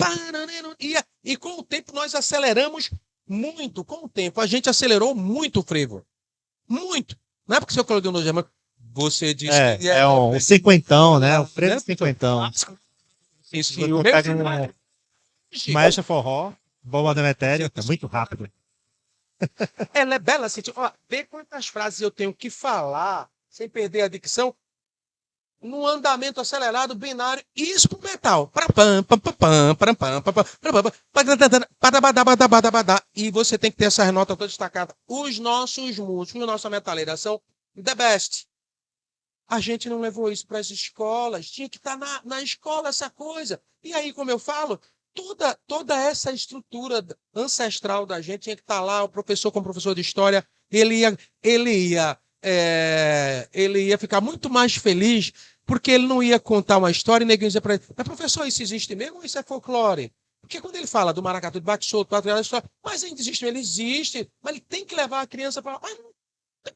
e com o tempo nós aceleramos muito. Com o tempo a gente acelerou muito o frevo. Muito. Não é porque você colocou no Germano. Você disse que
É um cinquentão, né? O frevo cinquentão.
Isso,
Você pega um maestro forró, bomba do Emetério, é muito rápido.
Ela é bela, assim, tipo, vê quantas frases eu tenho que falar sem perder a dicção num andamento acelerado, binário, isso pro metal. E você tem que ter essas notas todas destacadas. Os nossos músicos, nossa metaleira são the best. A gente não levou isso para as escolas, tinha que estar na escola essa coisa. E aí, como eu falo, toda essa estrutura ancestral da gente tinha que estar lá, o professor como professor de história, ele ia ficar muito mais feliz, porque ele não ia contar uma história e ninguém ia dizer para ele, mas professor, isso existe mesmo ou isso é folclore? Porque quando ele fala do maracatu de bate-solto, mas ainda existe, ele existe, mas ele tem que levar a criança para... Mas não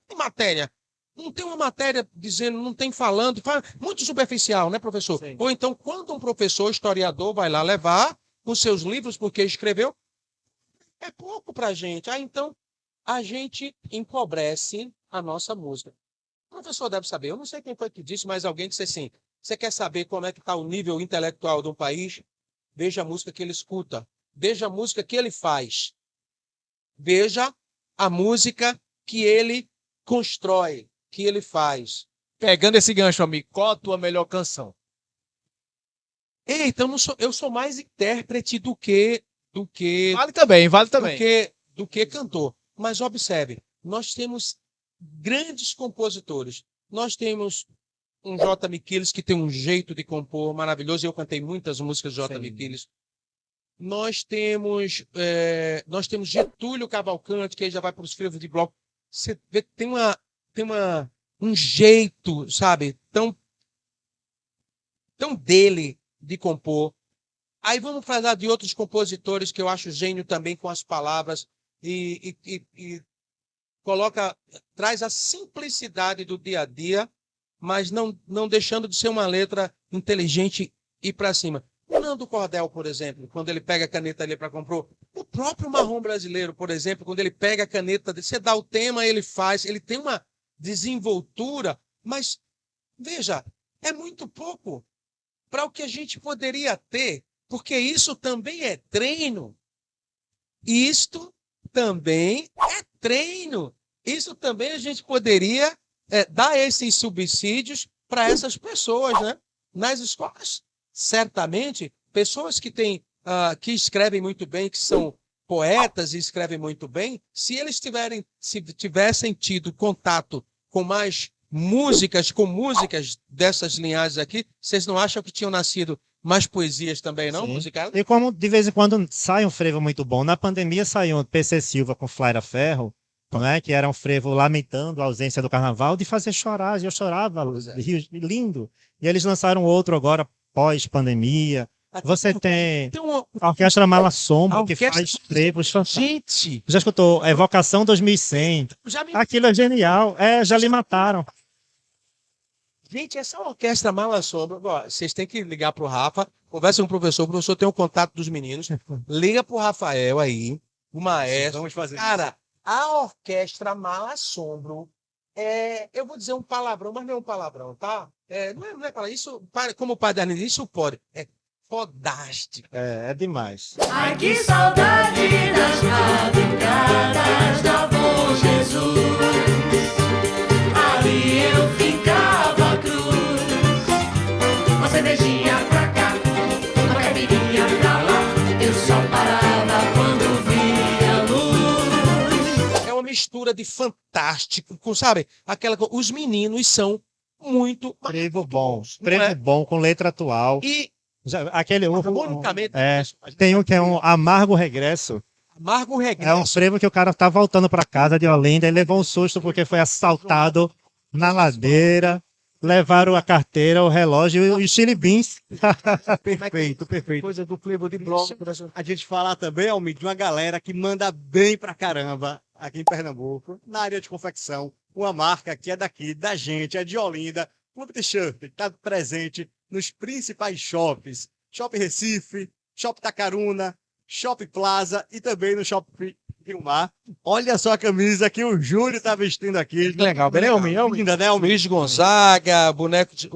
tem matéria. Não tem uma matéria dizendo, não tem falando, muito superficial, né, professor? Sim. Ou então, quando um professor historiador vai lá levar os seus livros, porque escreveu, é pouco para a gente. Então, a gente empobrece a nossa música. O professor deve saber, eu não sei quem foi que disse, mas alguém disse assim, você quer saber como é que está o nível intelectual de um país? Veja a música que ele escuta, veja a música que ele faz, veja a música que ele constrói, que ele faz.
Pegando esse gancho, amigo, qual a tua melhor canção?
Então eu sou mais intérprete do que
Vale também.
Do que cantor. Mas observe, nós temos grandes compositores. Nós temos um J. Miquelis que tem um jeito de compor maravilhoso. Eu cantei muitas músicas de J. Miquelis. Nós temos Getúlio Cavalcante, que aí já vai para os frevos de bloco. Você vê que tem um jeito, sabe, tão dele de compor. Aí vamos falar de outros compositores que eu acho gênio também com as palavras e traz a simplicidade do dia a dia, mas não deixando de ser uma letra inteligente e para cima. O Nando Cordel, por exemplo, quando ele pega a caneta ali para compor, o próprio Marrom Brasileiro, por exemplo, quando ele pega a caneta, você dá o tema, ele faz, ele tem uma desenvoltura, mas veja, é muito pouco para o que a gente poderia ter, porque isso também é treino. isto também é treino. Isso também a gente poderia dar esses subsídios para essas pessoas, né? Nas escolas, certamente, pessoas que têm, que escrevem muito bem, que são poetas e escrevem muito bem, se tivessem tido contato com mais músicas, com músicas dessas linhagens aqui, vocês não acham que tinham nascido mais poesias também, não?
Sim.
Musicais?
E como de vez em quando sai um frevo muito bom. Na pandemia saiu o PC Silva com Flaira Ferro, né, que era um frevo lamentando a ausência do carnaval, de fazer chorar. E eu chorava, lindo. E eles lançaram outro agora, pós-pandemia. Você tem a Orquestra Mala Sombra, que faz frevos fantásticos.
Gente,
Já escutou? Evocação 2100. Aquilo é genial. Já lhe mataram.
gente, essa orquestra Mala Sombra, ó, vocês têm que ligar pro Rafa, conversa com o professor tem o contato dos meninos, liga pro Rafael aí, o maestro.
Vamos fazer
Cara, a orquestra Mala Sombro eu vou dizer um palavrão, mas não é um palavrão, tá? Não é palavrão, isso, como o padre Arlindo, isso pode, é fodástico.
É demais.
Ai, que saudade das madrugadas da Bom Jesus. Ali eu ficava cruz, uma cervejinha pra cá, uma caipirinha pra lá. Eu só parava quando via luz.
É uma mistura de fantástico, sabe? Os meninos são muito
Frevo bom.
não é?
Frevo bom, com letra atual.
E
Aquele
harmonicamente,
tem um que é um Amargo Regresso.
Amargo
É um
Regresso.
frevo que o cara tá voltando para casa de Olinda e levou um susto porque foi assaltado na ladeira. Levaram a carteira, o relógio e o Chili Beans.
Perfeito, perfeito.
Coisa do frevo de bloco.
A gente falar também, Almir, de uma galera que manda bem pra caramba aqui em Pernambuco, na área de confecção. Uma marca que é daqui, da gente, é de Olinda. Clube T-shirt, está presente nos principais shoppings. Shopping Recife, Shopping Tacaruna, Shopping Plaza e também no Shopping Rio-Mar. Olha só a camisa que o Júlio tá vestindo aqui.
Legal, bem,
Linda, né, Almir?
Luiz Gonzaga, o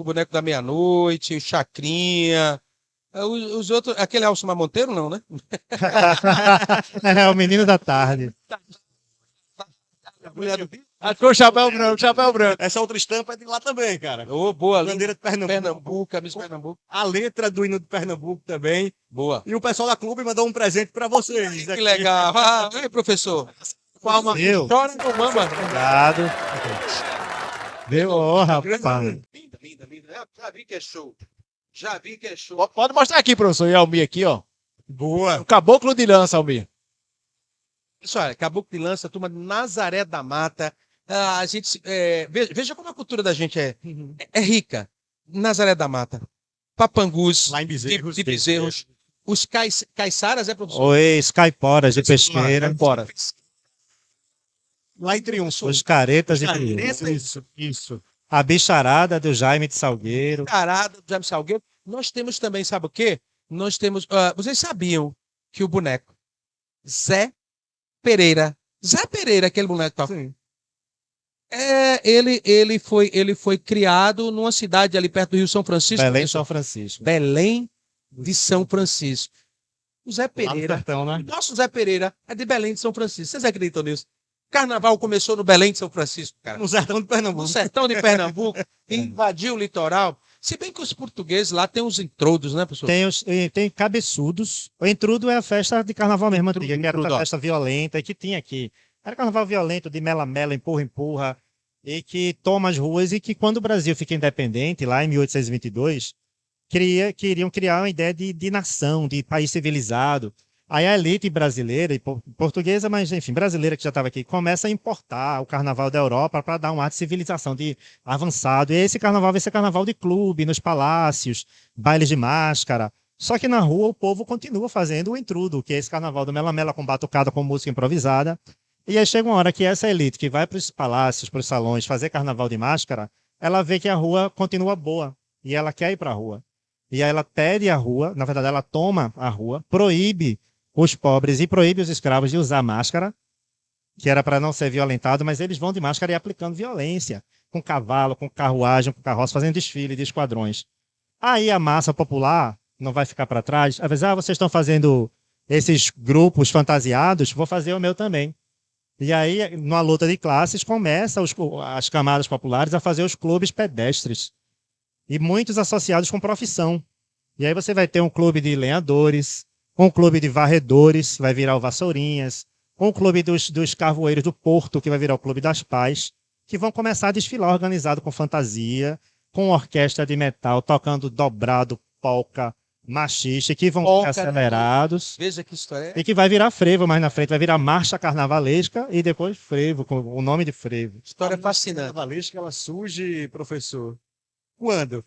boneco da meia-noite, o Chacrinha. Os outros, aquele Alcimar Monteiro, não, né?
É o menino da tarde.
Achou o chapéu branco, chapéu branco.
Essa outra estampa é de lá também, cara.
Boa,
Bandeira de Pernambuco.
camisa de Pernambuco.
A letra do hino de Pernambuco também.
Boa.
E o pessoal da clube mandou um presente pra vocês.
Que
aqui.
legal. Aí, professor. Palma.
Meu.
Chora no mama.
Obrigado. Viu? Ô, rapaz.
Linda. Já vi que é show. Já vi que é show.
Pode mostrar aqui, professor. E Almir aqui, ó.
Boa.
O caboclo de lança, Almir.
Pessoal, Caboclo de Lança, turma de Nazaré da Mata. A gente, veja como a cultura da gente é rica. Nazaré da Mata, Papangus,
Lá em Bezerros.
de Bezerros, os caiçaras, professor?
Oi, Skyporas de Pesqueira.
Bora.
Lá em Triunfo.
Os caretas de
Caretas.
Triunfo. Isso. A bicharada do Jaime de Salgueiro.
Carada do Jaime Salgueiro. Nós temos também, sabe o quê? Nós temos. Vocês sabiam que o boneco Zé Pereira, aquele boneco que tá.
Sim.
Ele foi criado numa cidade ali perto do Rio São Francisco.
Belém,
professor.
São Francisco.
Belém de São Francisco. O Zé
Lá no
Pereira,
sertão, né?
nosso Zé Pereira é de Belém de São Francisco. Vocês acreditam nisso? Carnaval começou no Belém de São Francisco, cara.
No sertão de Pernambuco.
No sertão de Pernambuco, invadiu o litoral. Se bem que os portugueses lá têm uns intrudos, né, professor?
Tem cabeçudos. O intrudo é a festa de carnaval mesmo antiga, que era
Intrudo,
uma
ó.
festa violenta que tinha aqui. Era carnaval violento de mela-mela, empurra-empurra, e que toma as ruas e que quando o Brasil fica independente, lá em 1822, queriam criar uma ideia de nação, de país civilizado. Aí a elite brasileira, e portuguesa, mas enfim, brasileira que já estava aqui, começa a importar o carnaval da Europa para dar um ar de civilização, de avançado. E esse carnaval vai ser carnaval de clube, nos palácios, bailes de máscara. Só que na rua o povo continua fazendo o intrudo, que é esse carnaval do mela-mela com batucada, com música improvisada. E aí chega uma hora que essa elite que vai para os palácios, para os salões, fazer carnaval de máscara, ela vê que a rua continua boa e ela quer ir para a rua. E aí ela pede a rua, na verdade ela toma a rua, proíbe os pobres e proíbe os escravos de usar máscara, que era para não ser violentado, mas eles vão de máscara e aplicando violência, com cavalo, com carruagem, com carroça, fazendo desfile de esquadrões. Aí a massa popular não vai ficar para trás, às vezes, vocês estão fazendo esses grupos fantasiados, vou fazer o meu também. E aí, numa luta de classes, começa as camadas populares a fazer os clubes pedestres. E muitos associados com profissão. E aí você vai ter um clube de lenhadores, um clube de varredores, vai virar o Vassourinhas, um clube dos carvoeiros do Porto, que vai virar o Clube das Paz, que vão começar a desfilar organizado com fantasia, com orquestra de metal, tocando dobrado, polca, machista, que vão
Polca,
ser acelerados.
Veja que história é.
E que vai virar frevo mais na frente, vai virar marcha carnavalesca e depois frevo, com o nome de frevo.
História fascinante.
A carnavalesca, ela surge, professor, quando?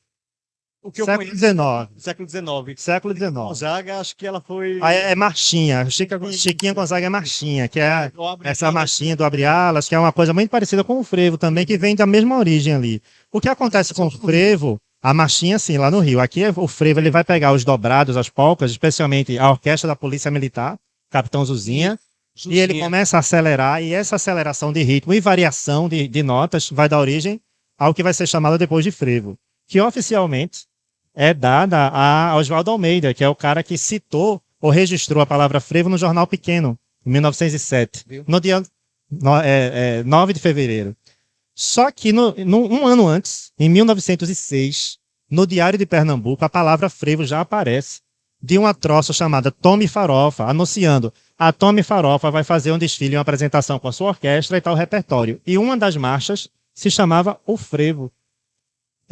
O que eu
Século
conheço,
XIX.
século XIX.
Século XIX.
Gonzaga, acho que ela foi...
Aí é marchinha. Chiquinha Gonzaga é marchinha, que é essa marchinha do Abre Alas, que é uma coisa muito parecida com o frevo também, que vem da mesma origem ali. O que acontece com o frevo, a marchinha, sim, lá no Rio. Aqui o frevo ele vai pegar os dobrados, as polcas, especialmente a orquestra da Polícia Militar, Capitão Zuzinha, e ele começa a acelerar, e essa aceleração de ritmo e variação de notas vai dar origem ao que vai ser chamado depois de frevo, que oficialmente é dada a Oswaldo Almeida, que é o cara que citou ou registrou a palavra frevo no Jornal Pequeno, em 1907, no dia 9 de fevereiro. Só que um ano antes, em 1906, no Diário de Pernambuco, a palavra frevo já aparece de uma troça chamada Tome Farofa, anunciando a Tome Farofa vai fazer um desfile, uma apresentação com a sua orquestra e tal repertório. E uma das marchas se chamava o frevo.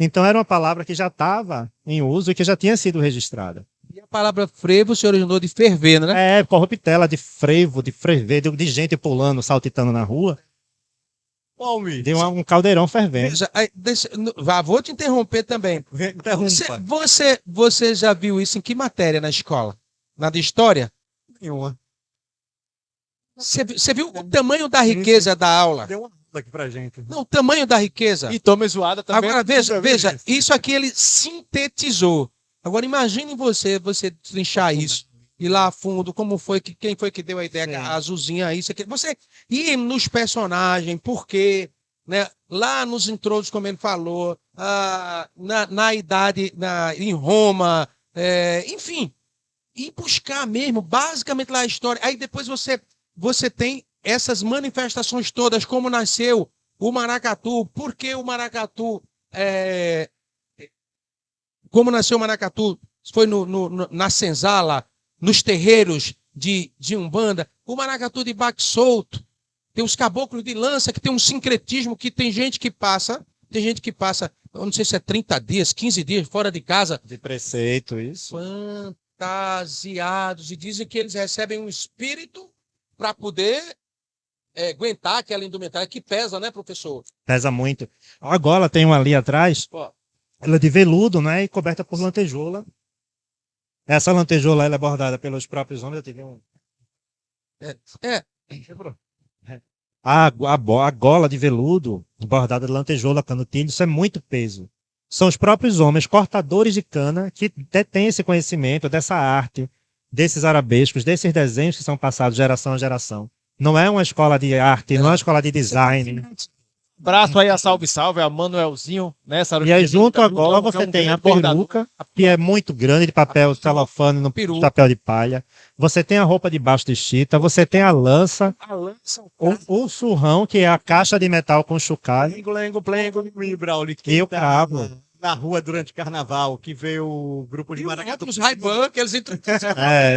Então era uma palavra que já estava em uso e que já tinha sido registrada.
E a palavra frevo se originou de ferver, né?
É, corruptela de frevo, de frever, de gente pulando, saltitando na rua.
Palme,
De um caldeirão fervendo.
Veja, vou te interromper também.
interrompa.
Você já viu isso em que matéria na escola? Na de história?
Nenhuma.
Você viu o tamanho da riqueza da aula?
Deu uma aula aqui pra gente.
Não, o tamanho da riqueza.
E tome zoada também.
Agora, veja,
veja isso.
isso aqui ele sintetizou. Agora, imagine você trinchar isso. Ir lá a fundo, quem foi que deu a ideia,
Sim.
a Azulzinha, isso aqui. Você ir nos personagens, por quê? Né? Lá nos intros, como ele falou, na idade, em Roma, enfim. E buscar mesmo, basicamente lá a história. Aí depois você tem essas manifestações todas, como nasceu o maracatu, por que o maracatu, como nasceu o maracatu, foi na senzala, nos terreiros de Umbanda, o maracatu de baque solto, tem os caboclos de lança, que tem um sincretismo, que tem gente que passa, eu não sei se é 30 dias, 15 dias fora de casa,
De preceito, isso.
fantasiados, e dizem que eles recebem um espírito para poder aguentar aquela indumentária que pesa, né, professor?
Pesa muito. A gola tem uma ali atrás,
Ó.
ela é de veludo, né? E coberta por lantejoula. Essa lantejoula ela é bordada pelos próprios homens. Eu tive um. A gola de veludo, bordada de lantejoula, canutilho, isso é muito peso. São os próprios homens, cortadores de cana, que detêm esse conhecimento dessa arte, desses arabescos, desses desenhos que são passados de geração a geração. Não é uma escola de arte, não é uma escola de design.
Braço aí a Salve Salve, a Manuelzinho, né?
E aí junto agora você tem a peruca, que é muito grande, de papel celofane, no
peruca.
papel de palha. Você tem a roupa de baixo de chita, você tem a lança, o surrão, que é a caixa de metal com chocalho, e o cabo.
Na rua durante o carnaval, que veio o grupo de maracatu.
Os Ray-Ban, que eles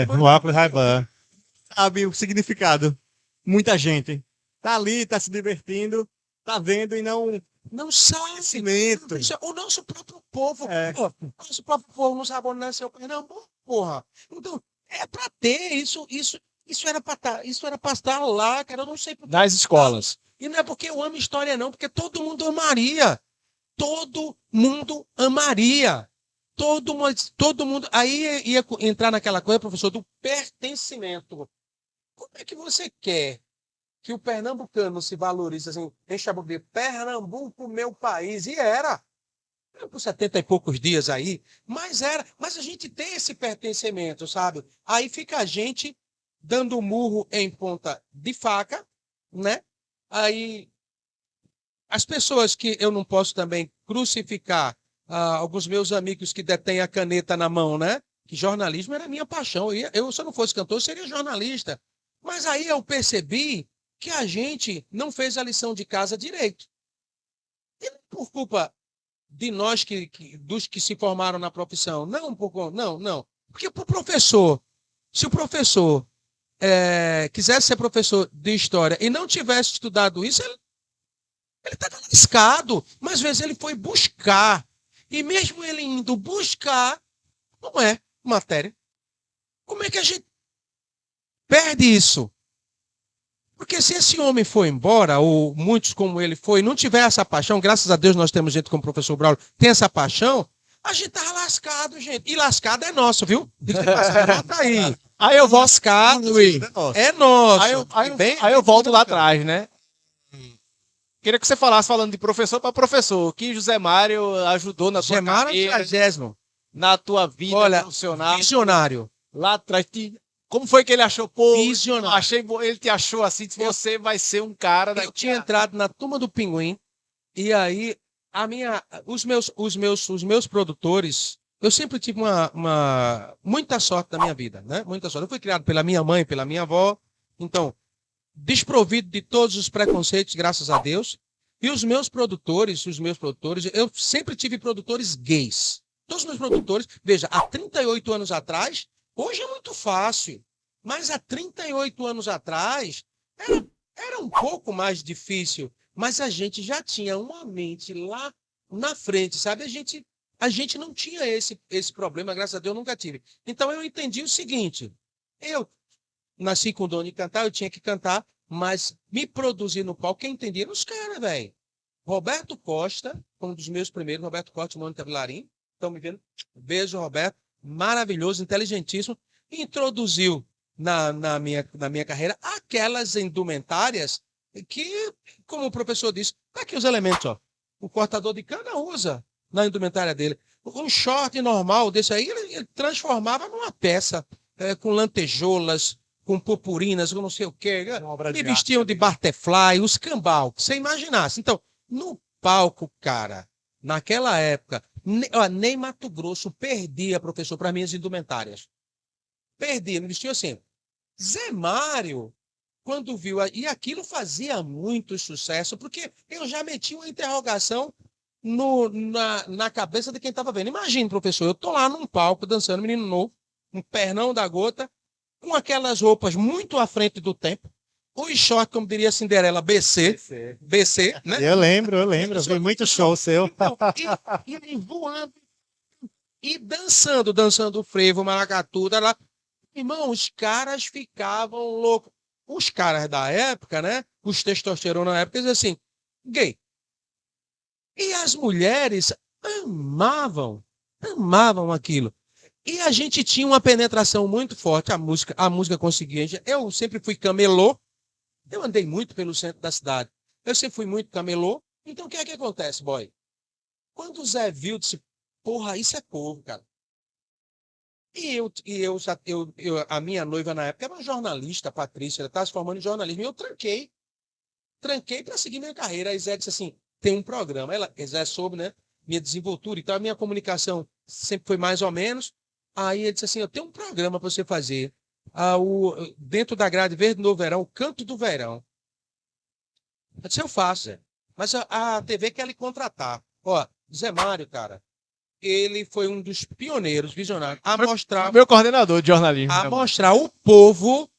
O óculos Ray-Ban.
Sabe o significado. Muita gente tá ali, tá se divertindo, tá vendo e não
sabe.
conhecimento.
O nosso próprio povo,
É.
o nosso próprio povo não sabe onde nasceu o Pernambuco, porra. Então, é pra ter isso era pra estar lá, cara, eu não sei por que.
Nas escolas.
E não é porque eu amo história, não, porque todo mundo amaria. Todo mundo amaria. Todo mundo. Aí ia entrar naquela coisa, professor, do pertencimento. Como é que você quer que o pernambucano se valorize assim? Deixa eu ver, Pernambuco, meu país. E era. Por 70 e poucos dias aí. Mas era. Mas a gente tem esse pertencimento, sabe? Aí fica a gente dando murro em ponta de faca, né? Aí as pessoas que eu não posso também crucificar, alguns meus amigos que detêm a caneta na mão, né? que jornalismo era a minha paixão. Se eu não fosse cantor, eu seria jornalista. Mas aí eu percebi que a gente não fez a lição de casa direito. E não por culpa de nós, dos que se formaram na profissão. Não. Porque para o professor, se o professor quisesse ser professor de história e não tivesse estudado isso, ele estava lascado. Mas às vezes ele foi buscar. E mesmo ele indo buscar, não é matéria. Como é que a gente perde isso? Porque se esse homem foi embora, ou muitos como ele foi, não tiver essa paixão, graças a Deus nós temos gente como o professor Braulio, tem essa paixão, a gente tava lascado, gente. E lascado é nosso, viu? Bota aí.
Aí eu volto.
Lascado, é nosso.
Aí eu volto lá atrás, né? Queria que você falasse, falando de professor para professor, que José Mário ajudou na tua carreira, na tua vida profissional.
Visionário.
Lá atrás, como foi que ele achou? Pô,
Visionário.
Ele te achou assim, você vai ser um cara...
Eu tinha entrado na turma do Pinguim, e aí os meus produtores, eu sempre tive muita sorte na minha vida, né? Muita sorte. Eu fui criado pela minha mãe, pela minha avó, então, desprovido de todos os preconceitos, graças a Deus. E os meus produtores, eu sempre tive produtores gays. Todos os meus produtores, veja, há 38 anos atrás, hoje é muito fácil, mas há 38 anos atrás era um pouco mais difícil, mas a gente já tinha uma mente lá na frente, sabe? A gente não tinha esse problema, graças a Deus eu nunca tive. Então eu entendi o seguinte, eu nasci com o dom de cantar, eu tinha que cantar, mas me produzir no palco, quem entendia eram os caras, velho. Roberto Costa, um dos meus primeiros, Roberto Costa e Mônica Vilarim, estão me vendo? Beijo, Roberto. Maravilhoso, inteligentíssimo, introduziu na minha carreira aquelas indumentárias que, como o professor disse, tá aqui os elementos, ó. O cortador de cana usa na indumentária dele. Um short normal desse aí, ele transformava numa peça com lantejoulas, com purpurinas, com não sei o quê. Me vestiam de butterfly, os cambal, que você imaginasse. Então, no palco, cara, naquela época, nem Mato Grosso perdia, professor, para minhas indumentárias. Perdia, me vestia assim. Zé Mário, quando viu, e aquilo fazia muito sucesso, porque eu já meti uma interrogação na cabeça de quem estava vendo. Imagina, professor, eu tô lá num palco dançando, menino novo, um pernão da gota, com aquelas roupas muito à frente do tempo, os shorts, como diria Cinderela, BC, né?
Eu lembro, eu vi muito show seu.
Então, e voando, e dançando o frevo, o maracatu, lá. Irmão, os caras ficavam loucos. Os caras da época, né? Os testosterona na época, diziam assim, gay. E as mulheres amavam aquilo. E a gente tinha uma penetração muito forte, a música conseguia. Eu sempre fui camelô, eu andei muito pelo centro da cidade. Eu sempre fui muito camelô. Então o que é que acontece, boy? Quando o Zé viu, disse, porra, isso é povo, cara. A minha noiva na época era uma jornalista, a Patrícia, ela estava se formando em jornalismo. E eu tranquei para seguir minha carreira. Aí Zé disse assim, tem um programa. Zé soube, né? Minha desenvoltura e tal, a minha comunicação sempre foi mais ou menos. Aí ele disse assim, eu tenho um programa para você fazer. Dentro da grade Verde no Verão, o Canto do Verão. Eu disse, eu faço, Zé. Mas a TV quer lhe contratar. Ó, Zé Mário, cara, ele foi um dos pioneiros, visionários, a mostrar...
Meu coordenador de jornalismo.
A mostrar o povo...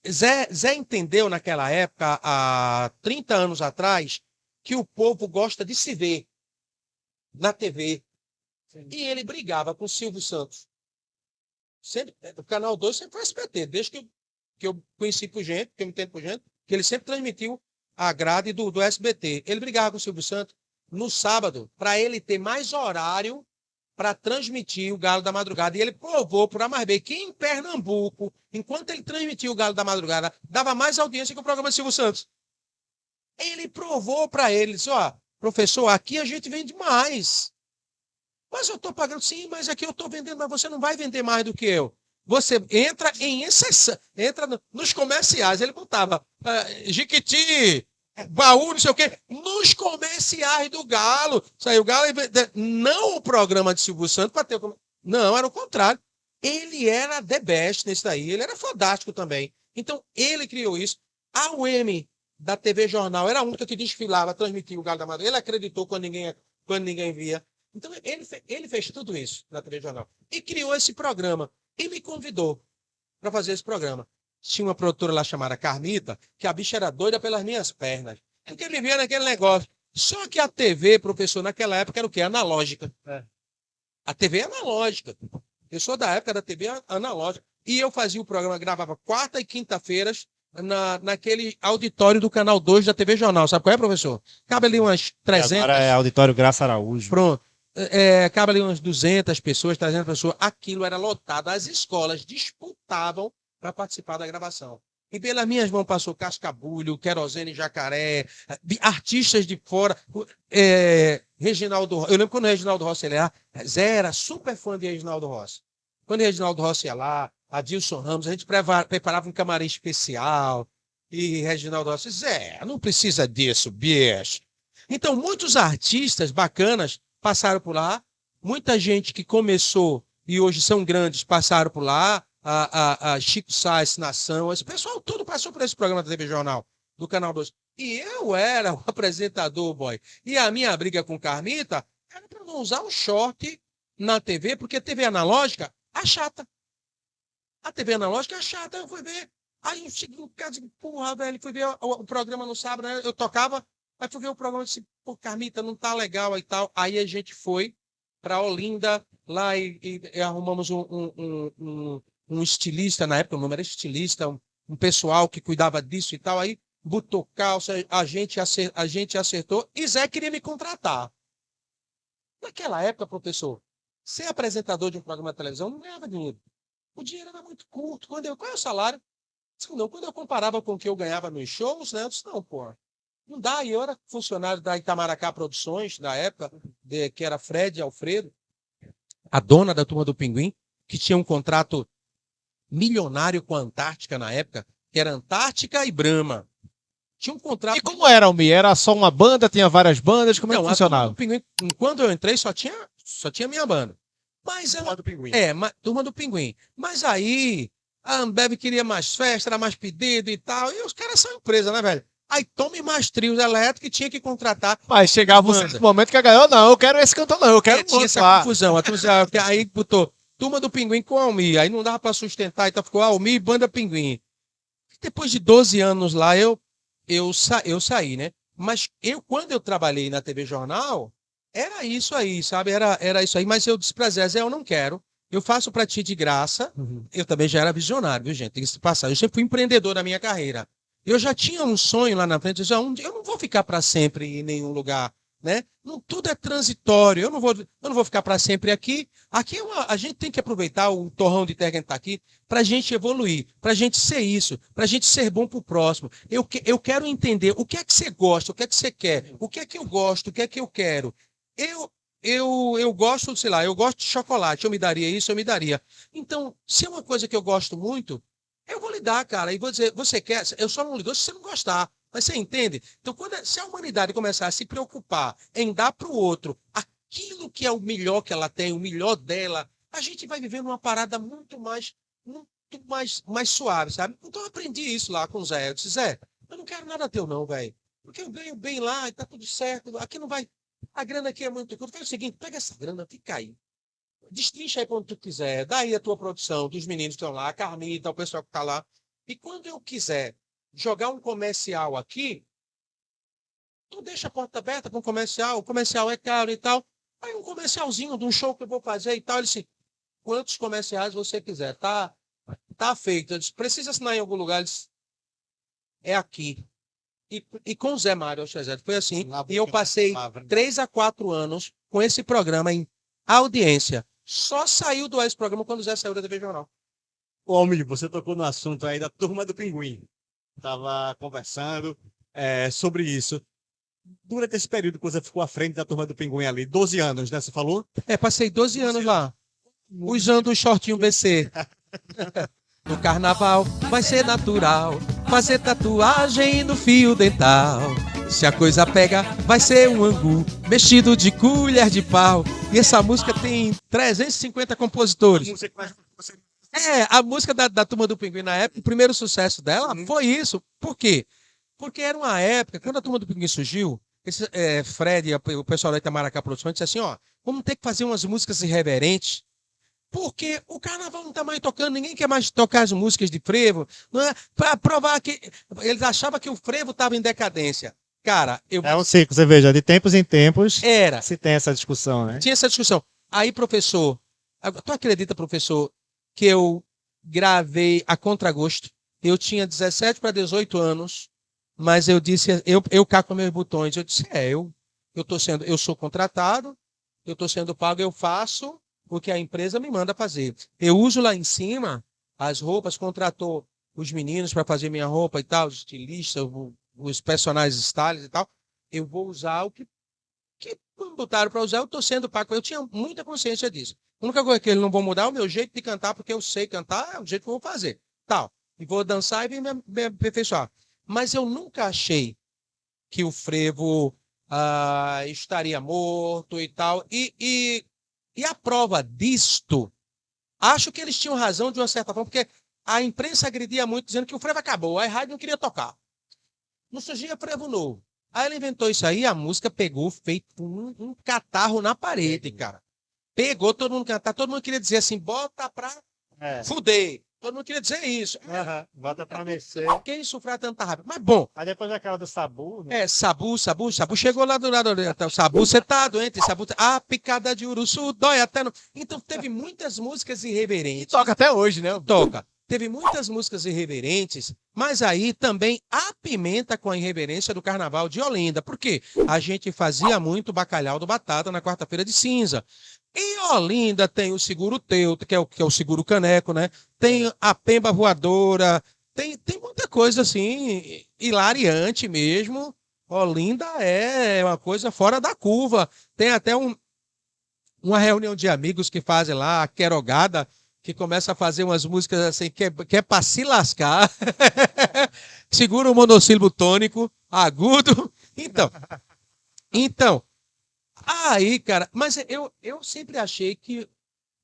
Zé entendeu naquela época, há 30 anos atrás, que o povo gosta de se ver na TV. Sim. E ele brigava com o Silvio Santos. Sempre, o Canal 2 sempre foi SBT, desde que eu conheci por gente, que eu me entendo por gente, que ele sempre transmitiu a grade do SBT. Ele brigava com o Silvio Santos no sábado, para ele ter mais horário para transmitir o Galo da Madrugada. E ele provou por A mais B que em Pernambuco, enquanto ele transmitia o Galo da Madrugada, dava mais audiência que o programa de Silvio Santos. Ele provou para ele, disse, ó, professor, aqui a gente vende mais. Mas eu estou pagando, sim, mas aqui eu estou vendendo, mas você não vai vender mais do que eu. Você entra em exceção, entra nos comerciais. Ele botava Jiquiti, baú, não sei o quê, nos comerciais do Galo. Saiu o Galo, não o programa de Silvio Santos para ter. Não, era o contrário. ele era the best nesse daí, ele era fantástico também. Então, ele criou isso. A UM da TV Jornal era a única que desfilava, transmitia o Galo da Madrugada. Ele acreditou quando ninguém via. Então, ele fez tudo isso na TV Jornal. E criou esse programa. E me convidou para fazer esse programa. Tinha uma produtora lá chamada Carmita, que a bicha era doida pelas minhas pernas. Porque ele vivia naquele negócio. Só que a TV, professor, naquela época era o quê? Analógica. A TV é analógica. Eu sou da época da TV analógica. E eu fazia o programa, gravava quarta e quinta-feiras naquele auditório do Canal 2 da TV Jornal. Sabe qual é, professor? Cabe ali umas 300...
Agora é Auditório Graça Araújo.
Pronto. Cabe ali umas 200 pessoas, 300 pessoas. Aquilo era lotado. As escolas disputavam para participar da gravação. E pelas minhas mãos passou Cascabulho, Querosene Jacaré, artistas de fora. Reginaldo, eu lembro quando o Reginaldo Rossi ia lá, Zé era super fã de Reginaldo Rossi. Quando o Reginaldo Rossi ia lá, Adilson Ramos, a gente preparava um camarim especial. E Reginaldo Rossi, Zé, não precisa disso, bicho. Então, muitos artistas bacanas passaram por lá. Muita gente que começou e hoje são grandes passaram por lá. A Chico Sainz, Nação, esse pessoal tudo passou por esse programa da TV Jornal, do Canal 2. E eu era o apresentador, boy. E a minha briga com Carmita era para não usar o short na TV, porque a TV analógica é chata. A TV analógica é chata, eu fui ver. Aí eu cheguei em casa e digo, porra, velho, fui ver o programa no sábado, né? Eu tocava, aí fui ver o programa e disse, pô, Carmita, não tá legal e tal. Aí a gente foi para Olinda, lá e arrumamos um estilista, na época o nome era estilista, um pessoal que cuidava disso e tal, aí botou calça, a gente acertou, e Zé queria me contratar. Naquela época, professor, ser apresentador de um programa de televisão não ganhava dinheiro. O dinheiro era muito curto. Qual é o salário? Não, quando eu comparava com o que eu ganhava nos shows, né, eu disse, não, pô, não dá. E eu era funcionário da Itamaracá Produções, da época, que era Fred e Alfredo, a dona da Turma do Pinguim, que tinha um contrato milionário com a Antártica na época, que era Antártica e Brahma. Tinha um contrato.
E como era, Almir? Era só uma banda, tinha várias bandas? Como é que funcionava?
Pinguim, quando eu entrei, só tinha minha banda. Mas
Turma do Pinguim.
Turma do Pinguim. Mas aí a Ambev queria mais festa, era mais pedido e tal. E os caras são empresa, né, velho? Aí tome mais trios elétricos e tinha que contratar.
Mas chegava um certo momento que a galera, não, eu quero esse cantor, não, eu quero
tinha essa
lá.
confusão. Aí botou Turma do Pinguim com Almir. Aí não dava para sustentar, então ficou Almir e Banda Pinguim. Depois de 12 anos lá, eu saí, né? Mas quando eu trabalhei na TV Jornal, era isso aí, sabe? Era isso aí, mas eu disse pra Zé, eu não quero. Eu faço pra ti de graça. Eu também já era visionário, viu, gente? Tem que se passar. Eu sempre fui empreendedor na minha carreira. Eu já tinha um sonho lá na frente. Eu não vou ficar para sempre em nenhum lugar, né? Não, tudo é transitório. Eu não vou ficar para sempre aqui. Aqui a gente tem que aproveitar o torrão de terra que está aqui para a gente evoluir, para a gente ser isso, para a gente ser bom para o próximo. Eu quero entender o que é que você gosta, o que é que você quer, o que é que eu gosto, o que é que eu quero. Eu gosto, sei lá, eu gosto de chocolate, eu me daria isso, eu me daria. Então, se é uma coisa que eu gosto muito, eu vou lhe dar, cara, e vou dizer, você quer? Eu só não lhe dou se você não gostar. Mas você entende? Então, se a humanidade começar a se preocupar em dar para o outro aquilo que é o melhor que ela tem, o melhor dela, a gente vai vivendo uma parada muito mais suave, sabe? Então, eu aprendi isso lá com o Zé. Eu disse, Zé, eu não quero nada teu não, velho. Porque eu ganho bem lá e tá tudo certo. Aqui não vai... A grana aqui é muito curta. Faz o seguinte, pega essa grana, fica aí. Destrincha aí pra onde tu quiser. Daí a tua produção, dos meninos que estão lá, a Carmita, o pessoal que tá lá. E quando eu quiser jogar um comercial aqui, tu deixa a porta aberta para um comercial. O comercial é caro e tal. Aí um comercialzinho de um show que eu vou fazer e tal. Ele disse, quantos comerciais você quiser. Tá feito. Eu disse, precisa assinar em algum lugar? Ele disse, é aqui. E com o Zé Mário, foi assim. E eu passei 3 a 4 anos com esse programa em audiência. Só saiu do programa quando o Zé saiu da TV Jornal.
Ô, Almir, você tocou no assunto aí da Turma do Pinguim. Estava conversando sobre isso. Durante esse período que você ficou à frente da Turma do Pinguim ali, 12 anos, né? Você falou?
Passei 12 anos lá. Usando o shortinho BC. No carnaval vai ser natural fazer tatuagem no fio dental. Se a coisa pega, vai ser um angu mexido de colher de pau. E essa música tem 350 compositores.
Você que mais
A música da Turma do Pinguim na época, o primeiro sucesso dela foi isso. Por quê? Porque era uma época, quando a Turma do Pinguim surgiu, Fred e o pessoal da Itamaracá Produções disse assim, ó, vamos ter que fazer umas músicas irreverentes, porque o carnaval não está mais tocando, ninguém quer mais tocar as músicas de frevo, não é? Para provar que eles achavam que o frevo estava em decadência. Cara,
É um ciclo, você veja, de tempos em tempos
era.
se tem essa discussão, né?
Tinha essa discussão. Aí, professor, tu acredita, professor, que eu gravei a contragosto? Eu tinha 17 para 18 anos, mas eu disse, eu cá com meus botões, eu disse, eu sou contratado, eu estou sendo pago, eu faço o que a empresa me manda fazer. Eu uso lá em cima as roupas, contratou os meninos para fazer minha roupa e tal, os estilistas, os personagens styles e tal. Eu vou usar o que botaram para usar, eu estou sendo pago. Eu tinha muita consciência disso. A única coisa que eles não vão mudar é o meu jeito de cantar, porque eu sei cantar, é o jeito que eu vou fazer. Tal. E vou dançar e me aperfeiçoar. Mas eu nunca achei que o frevo estaria morto e tal. E a prova disto, acho que eles tinham razão de uma certa forma, porque a imprensa agredia muito dizendo que o frevo acabou, a rádio não queria tocar. Não surgia frevo novo. Aí ela inventou isso aí, a música pegou, feito um catarro na parede, cara. Pegou, todo mundo cantar, todo mundo queria dizer assim, bota pra fuder. Todo mundo queria dizer isso.
Bota pra mexer.
Quem sofreu tanta raiva? Mas bom.
Aí depois daquela do Sabu, né?
Sabu chegou lá do lado. Sabu, você tá doente, Sabu. A picada de uruçu dói até no. Então teve muitas músicas irreverentes.
E toca até hoje, né?
Toca. Teve muitas músicas irreverentes, mas aí também apimenta com a irreverência do Carnaval de Olinda. Por quê? A gente fazia muito bacalhau do Batata na quarta-feira de cinza. Em Olinda tem o Seguro Teu, que é o Seguro Caneco, né? Tem a Pemba Voadora, tem muita coisa assim, hilariante mesmo. Olinda é uma coisa fora da curva. Tem até uma reunião de amigos que fazem lá, a Querogada, que começa a fazer umas músicas assim, que é para se lascar. Segura o monossílabo tônico, agudo. Então, aí, cara, mas eu sempre achei que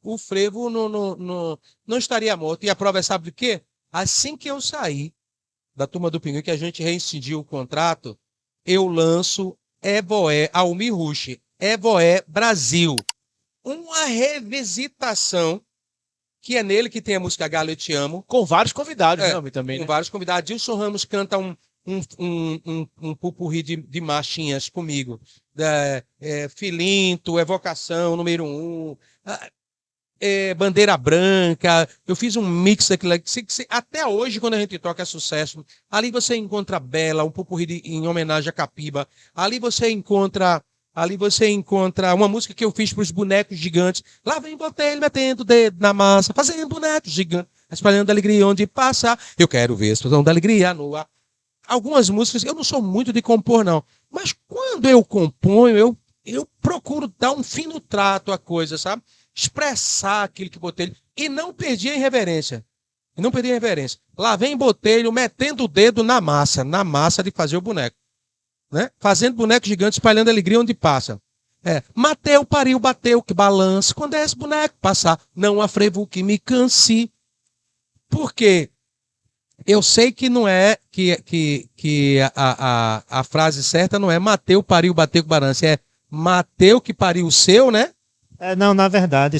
o frevo não estaria morto. E a prova é, sabe do quê? Assim que eu saí da Turma do Pinguim, que a gente reincidiu o contrato, eu lanço Evoé, Almir Rush, Evoé Brasil. Uma revisitação, que é nele que tem a música Galo Eu Te Amo.
Com vários convidados, né, também,
Com
né?
vários convidados. Dilson Ramos canta um pupurri de marchinhas comigo. Filinto, Evocação, número 1, Bandeira Branca. Eu fiz um mix daquilo. Até hoje, quando a gente toca, é sucesso. Ali você encontra Bela, um pupurri em homenagem a Capiba. Ali você encontra uma música que eu fiz para os bonecos gigantes. Lá vem Botelho metendo o dedo na massa, fazendo bonecos gigantes, espalhando alegria onde passa. Eu quero ver a explosão da alegria no ar. Algumas músicas, eu não sou muito de compor, não. Mas quando eu componho, eu procuro dar um fino trato à coisa, sabe? Expressar aquilo que Botelho. E não perdi a irreverência. Lá vem Botelho metendo o dedo na massa de fazer o boneco. Né? Fazendo boneco gigante, espalhando alegria onde passa. Mateu, pariu, bateu, que balança. Quando é esse boneco passar, não há frevo que me canse. Por quê? Eu sei que não é que a frase certa não é Mateu, pariu, bateu, que balança. É Mateu que pariu o seu, né?
Não, na verdade,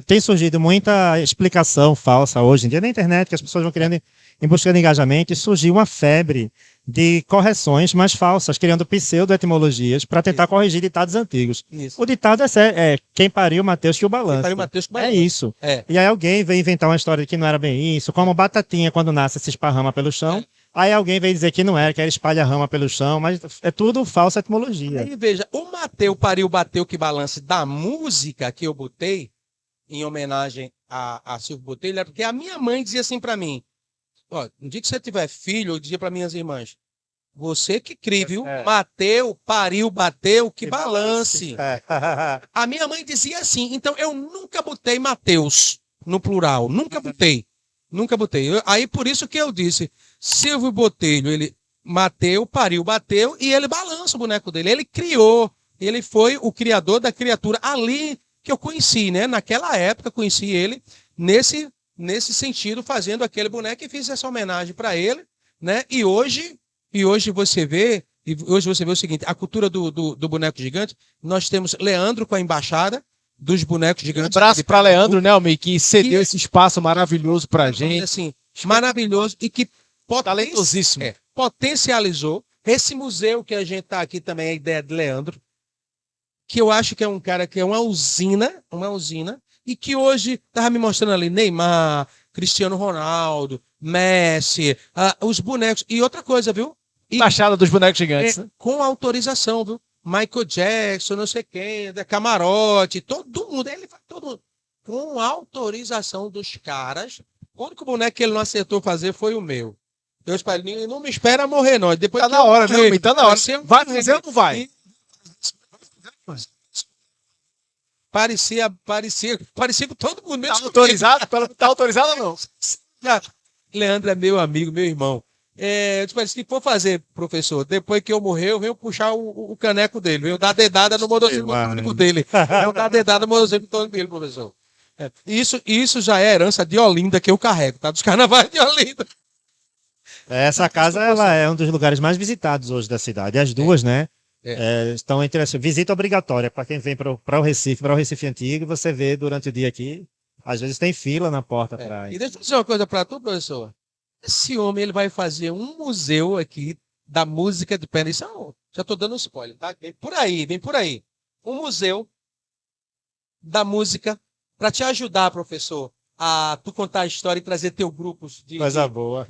tem surgido muita explicação falsa hoje em dia na internet, que as pessoas vão querendo em busca de engajamento, e surgiu uma febre de correções mais falsas, criando pseudo-etimologias para tentar corrigir ditados antigos.
Isso.
O ditado é quem pariu Mateus que o balança.
Quem pariu Mateus que o balança.
É isso. E aí alguém veio inventar uma história de que não era bem isso, como batatinha quando nasce se esparrama pelo chão. Aí alguém veio dizer que não era, que era espalha rama pelo chão, mas é tudo falsa etimologia.
Aí veja, o Mateu, pariu, bateu, que balança da música que eu botei, em homenagem a Silvio Botelho, é porque a minha mãe dizia assim para mim, no dia que você tiver filho, eu dizia para minhas irmãs, você que cria, viu? Mateu, pariu, bateu, que balance. A minha mãe dizia assim, então eu nunca botei Mateus no plural, nunca botei. Aí por isso que eu disse, Silvio Botelho, ele Mateu, pariu, bateu, e ele balança o boneco dele. Ele criou, ele foi o criador da criatura ali que eu conheci, né? Naquela época conheci ele, nesse sentido, fazendo aquele boneco e fiz essa homenagem para ele, né? E hoje você vê o seguinte, a cultura do boneco gigante, nós temos Leandro com a embaixada dos bonecos
Um
gigantes.
abraço para Leandro, né, Almir, que cedeu esse espaço maravilhoso pra gente.
Assim, maravilhoso e que
Talentosíssimo.
potencializou esse museu que a gente está aqui também, a ideia de Leandro, que eu acho que é um cara que é uma usina, e que hoje estava me mostrando ali Neymar, Cristiano Ronaldo, Messi, os bonecos. E outra coisa, viu?
Baixada dos bonecos gigantes, né?
Com autorização, viu? Michael Jackson, não sei quem, Camarote, todo mundo, todo mundo. Com autorização dos caras. O único boneco que ele não acertou fazer foi o meu. Eu espero, não me espera morrer, não. Depois
Tá
que
na
eu
hora, né,
morrer,
Almir? Tá na hora. Vai
ser
fazer ou não vai?
Parecia com todo mundo mesmo.
Tá autorizado? Tá autorizado ou não?
Leandro é meu amigo, meu irmão. Eu disse, se for fazer, professor, depois que eu morrer, eu venho puxar o caneco dele, venho dar dedada no motociclo dele. Eu dar dedada no motociclo dele, professor. Isso já é herança de Olinda que eu carrego, tá? Dos carnavais de Olinda.
Essa casa ela é um dos lugares mais visitados hoje da cidade. As duas, né? Estão entre as visita obrigatória para quem vem para o Recife Antigo, você vê durante o dia aqui. Às vezes tem fila na porta para.
E deixa eu dizer uma coisa para tu, professor. Esse homem ele vai fazer um museu aqui da música de Pernambuco. Isso já estou dando um spoiler, tá? Vem por aí. Um museu da música para te ajudar, professor, a tu contar a história e trazer teu grupo
Coisa boa.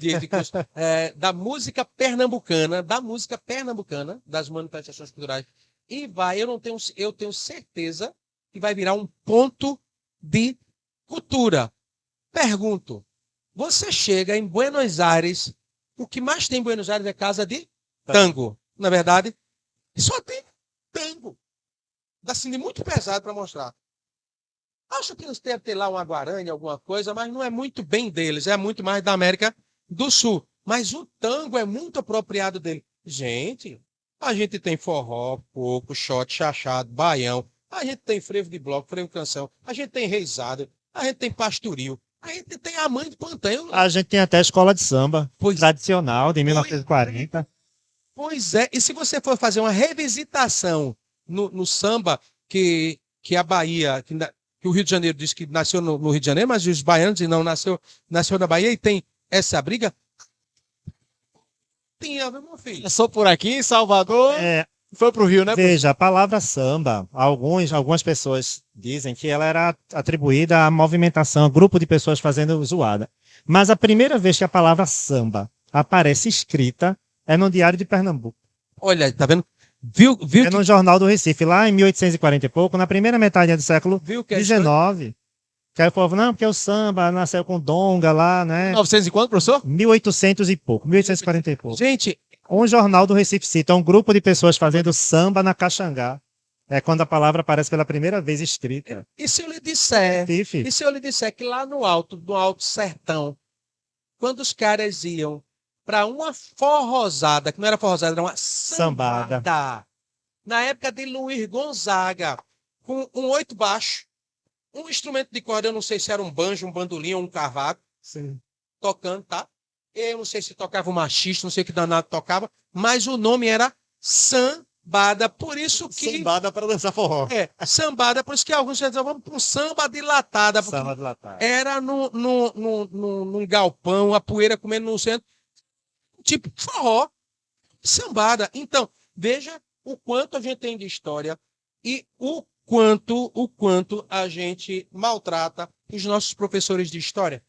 Da música pernambucana, das manifestações culturais. E eu tenho certeza que vai virar um ponto de cultura. Pergunto, você chega em Buenos Aires, o que mais tem em Buenos Aires é casa de tango, na verdade. Só tem tango. Assim, de muito pesado para mostrar. Acho que eles devem ter lá uma guarani, alguma coisa, mas não é muito bem deles, é muito mais da América do Sul. Mas o tango é muito apropriado dele. Gente, a gente tem forró, coco, shot, chachado, baião, a gente tem frevo de bloco, frevo de canção, a gente tem reisada, a gente tem pastoril, a gente tem a mãe de Pantanho.
A gente tem até escola de samba tradicional de 1940.
Pois é, e se você for fazer uma revisitação no samba que a Bahia, que o Rio de Janeiro diz que nasceu no Rio de Janeiro, mas os baianos não, nasceu na Bahia e tem essa briga. Tem a ver, meu filho.
É só por aqui, Salvador. Foi pro Rio, né?
Veja, a palavra samba, algumas pessoas dizem que ela era atribuída à movimentação, a grupo de pessoas fazendo zoada. Mas a primeira vez que a palavra samba aparece escrita é no Diário de Pernambuco.
Olha, tá vendo? Viu
no Jornal do Recife, lá em 1840 e pouco, na primeira metade do século XIX. Que aí o povo, não, porque o samba nasceu com Donga lá, né?
900 e quanto, professor?
1800 e pouco, 1840 e pouco.
Gente,
um jornal do Recife cita um grupo de pessoas fazendo samba na Caxangá. É quando a palavra aparece pela primeira vez escrita.
E se eu lhe disser que lá no alto sertão, quando os caras iam para uma forrosada, que não era forrosada, era uma sambada. Na época de Luiz Gonzaga, com um 8 baixo, um instrumento de corda, eu não sei se era um banjo, um bandolim ou um cavaco, tocando, tá? Eu não sei se tocava um machista, não sei que danado tocava, mas o nome era sambada, por isso que...
Sambada para dançar forró.
Sambada, por isso que alguns diziam, vamos para um samba dilatada.
Samba dilatada.
Era num galpão, a poeira comendo no centro, tipo forró, sambada. Então, veja o quanto a gente tem de história e o quanto a gente maltrata os nossos professores de história.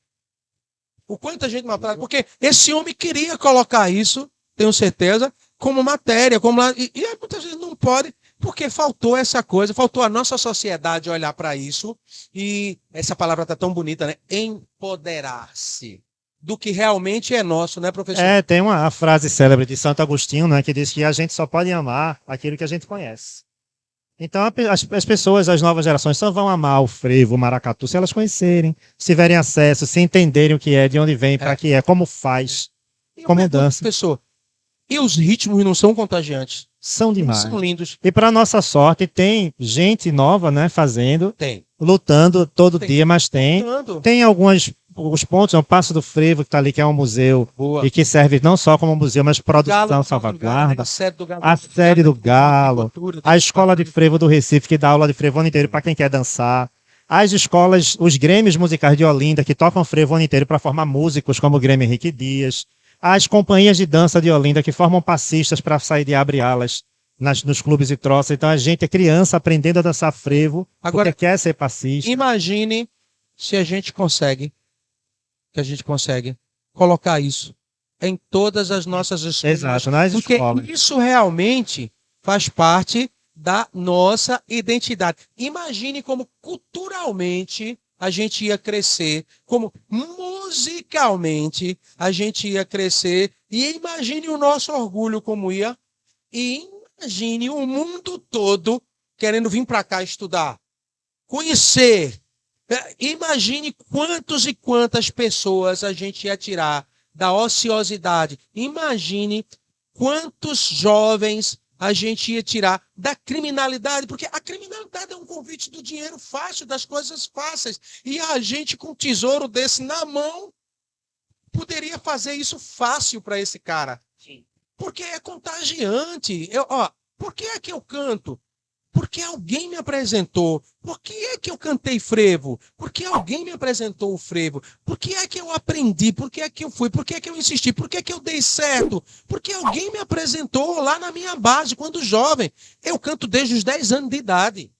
O quanto a gente maltrata, porque esse homem queria colocar isso, tenho certeza, como matéria, e muitas vezes não pode, porque faltou essa coisa, faltou a nossa sociedade olhar para isso, e essa palavra está tão bonita, né? Empoderar-se do que realmente é nosso, né, professor?
Tem uma frase célebre de Santo Agostinho, né, que diz que a gente só pode amar aquilo que a gente conhece. Então, as pessoas, as novas gerações, só vão amar o frevo, o maracatu, se elas conhecerem, se tiverem acesso, se entenderem o que é, de onde vem, para que é, como faz, como dança.
Professor, e os ritmos não são contagiantes?
São demais.
São lindos.
E para nossa sorte, tem gente nova, né, fazendo.
Tem.
lutando todo
Tem-
dia, mas tem.
Tanto.
Tem alguns pontos, é o Passo do Frevo, que está ali, que é um museu,
Boa.
e que serve não só como museu, mas produção,
Galo,
salvaguarda.
a série do Galo.
A série do Galo,
Cultura,
a escola de frevo do Recife, que dá aula de frevo o ano inteiro para quem quer dançar. As escolas, os grêmios musicais de Olinda, que tocam frevo o ano inteiro para formar músicos, como o Grêmio Henrique Dias. As companhias de dança de Olinda, que formam passistas para sair de abre-alas nos clubes e troças. Então a gente é criança aprendendo a dançar frevo,
Agora,
porque quer ser passista.
imagine se a gente consegue, colocar isso em todas as nossas escolas.
Exato, nas
Porque
escolas.
isso realmente faz parte da nossa identidade. Imagine como culturalmente a gente ia crescer, como musicalmente a gente ia crescer, e imagine o nosso orgulho como ia, e imagine o mundo todo querendo vir para cá estudar, conhecer. Imagine quantos e quantas pessoas a gente ia tirar da ociosidade. Imagine quantos jovens a gente ia tirar da criminalidade, porque a criminalidade é um convite do dinheiro fácil, das coisas fáceis. E a gente, com um tesouro desse na mão, poderia fazer isso fácil para esse cara. Porque é contagiante. Por que é que eu canto? Porque alguém me apresentou. Por que é que eu cantei frevo? Porque alguém me apresentou o frevo. Por que é que eu aprendi? Por que é que eu fui? Por que é que eu insisti? Por que é que eu dei certo? Porque alguém me apresentou lá na minha base, quando jovem. Eu canto desde os 10 anos de idade.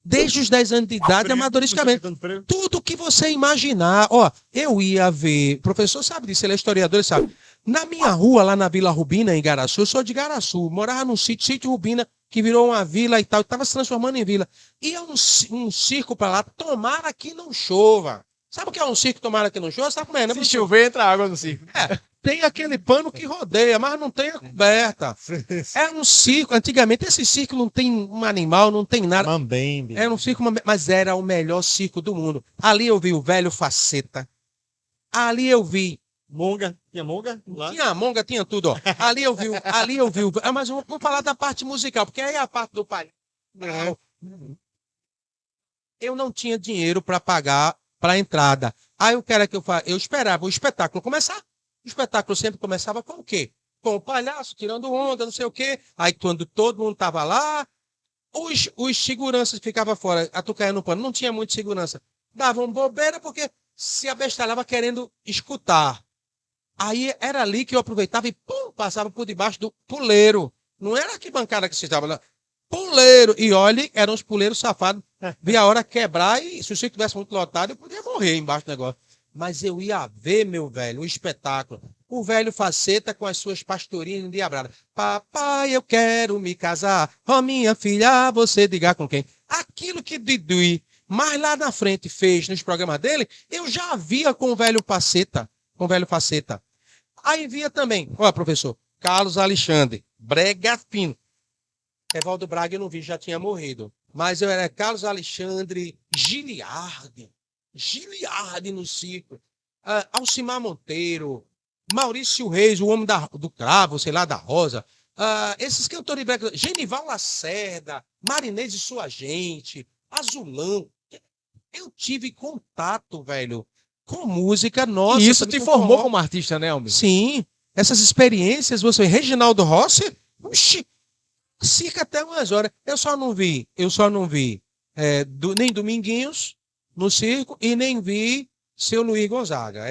Desde os 10 anos de idade, amadoristicamente. Tudo que você imaginar. Eu ia ver... O professor sabe disso, ele é historiador, ele sabe. Na minha rua, lá na Vila Rubina, em Igaraçu, eu sou de Igaraçu, morava num sítio Rubina, que virou uma vila e tal, estava se transformando em vila. Ia um circo para lá, tomara que não chova. Sabe o que é um circo, tomara que não chova? Sabe como é, né?
Se chover, entra água no circo.
Tem aquele pano que rodeia, mas não tem a coberta. É um circo. Antigamente, esse circo não tem um animal, não tem nada.
Mambembe.
Era um circo, mas era o melhor circo do mundo. Ali eu vi o velho Faceta. Ali eu vi.
Monga, tinha monga lá?
Tinha monga, tinha tudo, ó. Ali eu vi. Mas vamos falar da parte musical, porque aí é a parte do pai. Eu não tinha dinheiro para pagar para a entrada. Aí o que era que eu fazia? Eu esperava o espetáculo começar. O espetáculo sempre começava com o quê? Com o palhaço tirando onda, não sei o quê. Aí quando todo mundo estava lá, os seguranças ficavam fora, atucaiando no pano. Não tinha muita segurança. Davam bobeira porque se abestalhava querendo escutar. Aí era ali que eu aproveitava e passava por debaixo do puleiro. Não era que bancada que se estava lá. Puleiro. E olhe, eram os puleiros safados. Vi a hora quebrar e se o circo tivesse muito lotado, eu podia morrer embaixo do negócio. Mas eu ia ver, meu velho, o espetáculo. O velho Faceta com as suas pastorinhas endiabradas. Papai, eu quero me casar. Minha filha, você diga com quem? Aquilo que Didui, mais lá na frente, fez nos programas dele, eu já via com o velho Faceta. Aí via também, professor, Carlos Alexandre, Brega Fino. Evaldo Braga eu não vi, já tinha morrido. Mas eu era Carlos Alexandre, Giliardi no circo, Alcimar Monteiro, Maurício Reis, o homem do cravo, sei lá, da rosa, esses cantores brega, Genival Lacerda, Marinês e sua gente, Azulão. Eu tive contato, velho, com música nossa.
E isso te formou
forró.
como artista, né, Almir?
Sim, essas experiências, Reginaldo Rossi, circa até umas horas. Eu só não vi nem Dominguinhos no circo e nem vi seu Luiz Gonzaga.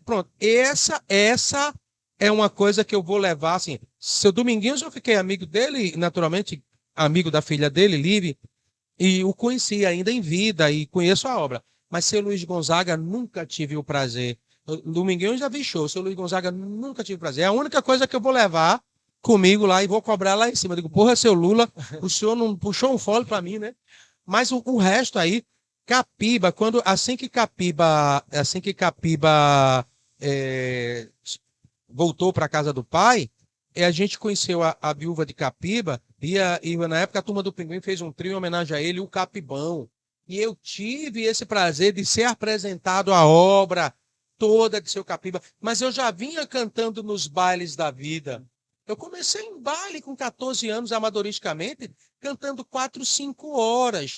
Pronto, essa é uma coisa que eu vou levar, assim, seu Dominguinhos eu fiquei amigo dele, naturalmente, amigo da filha dele, Live, e o conheci ainda em vida e conheço a obra. Mas seu Luiz Gonzaga nunca tive o prazer. Dominguinho eu já vi show, seu Luiz Gonzaga nunca tive prazer. É a única coisa que eu vou levar comigo lá e vou cobrar lá em cima. Eu digo, porra, seu Lula, o senhor não puxou um fole para mim, né? Mas o resto aí, Capiba, assim que Capiba voltou para a casa do pai, a gente conheceu a viúva de Capiba e na época a turma do Pinguim fez um trio em homenagem a ele, o Capibão. E eu tive esse prazer de ser apresentado a obra toda de seu Capiba, mas eu já vinha cantando nos bailes da vida. Eu comecei em baile com 14 anos, amadoristicamente, cantando 4, 5 horas.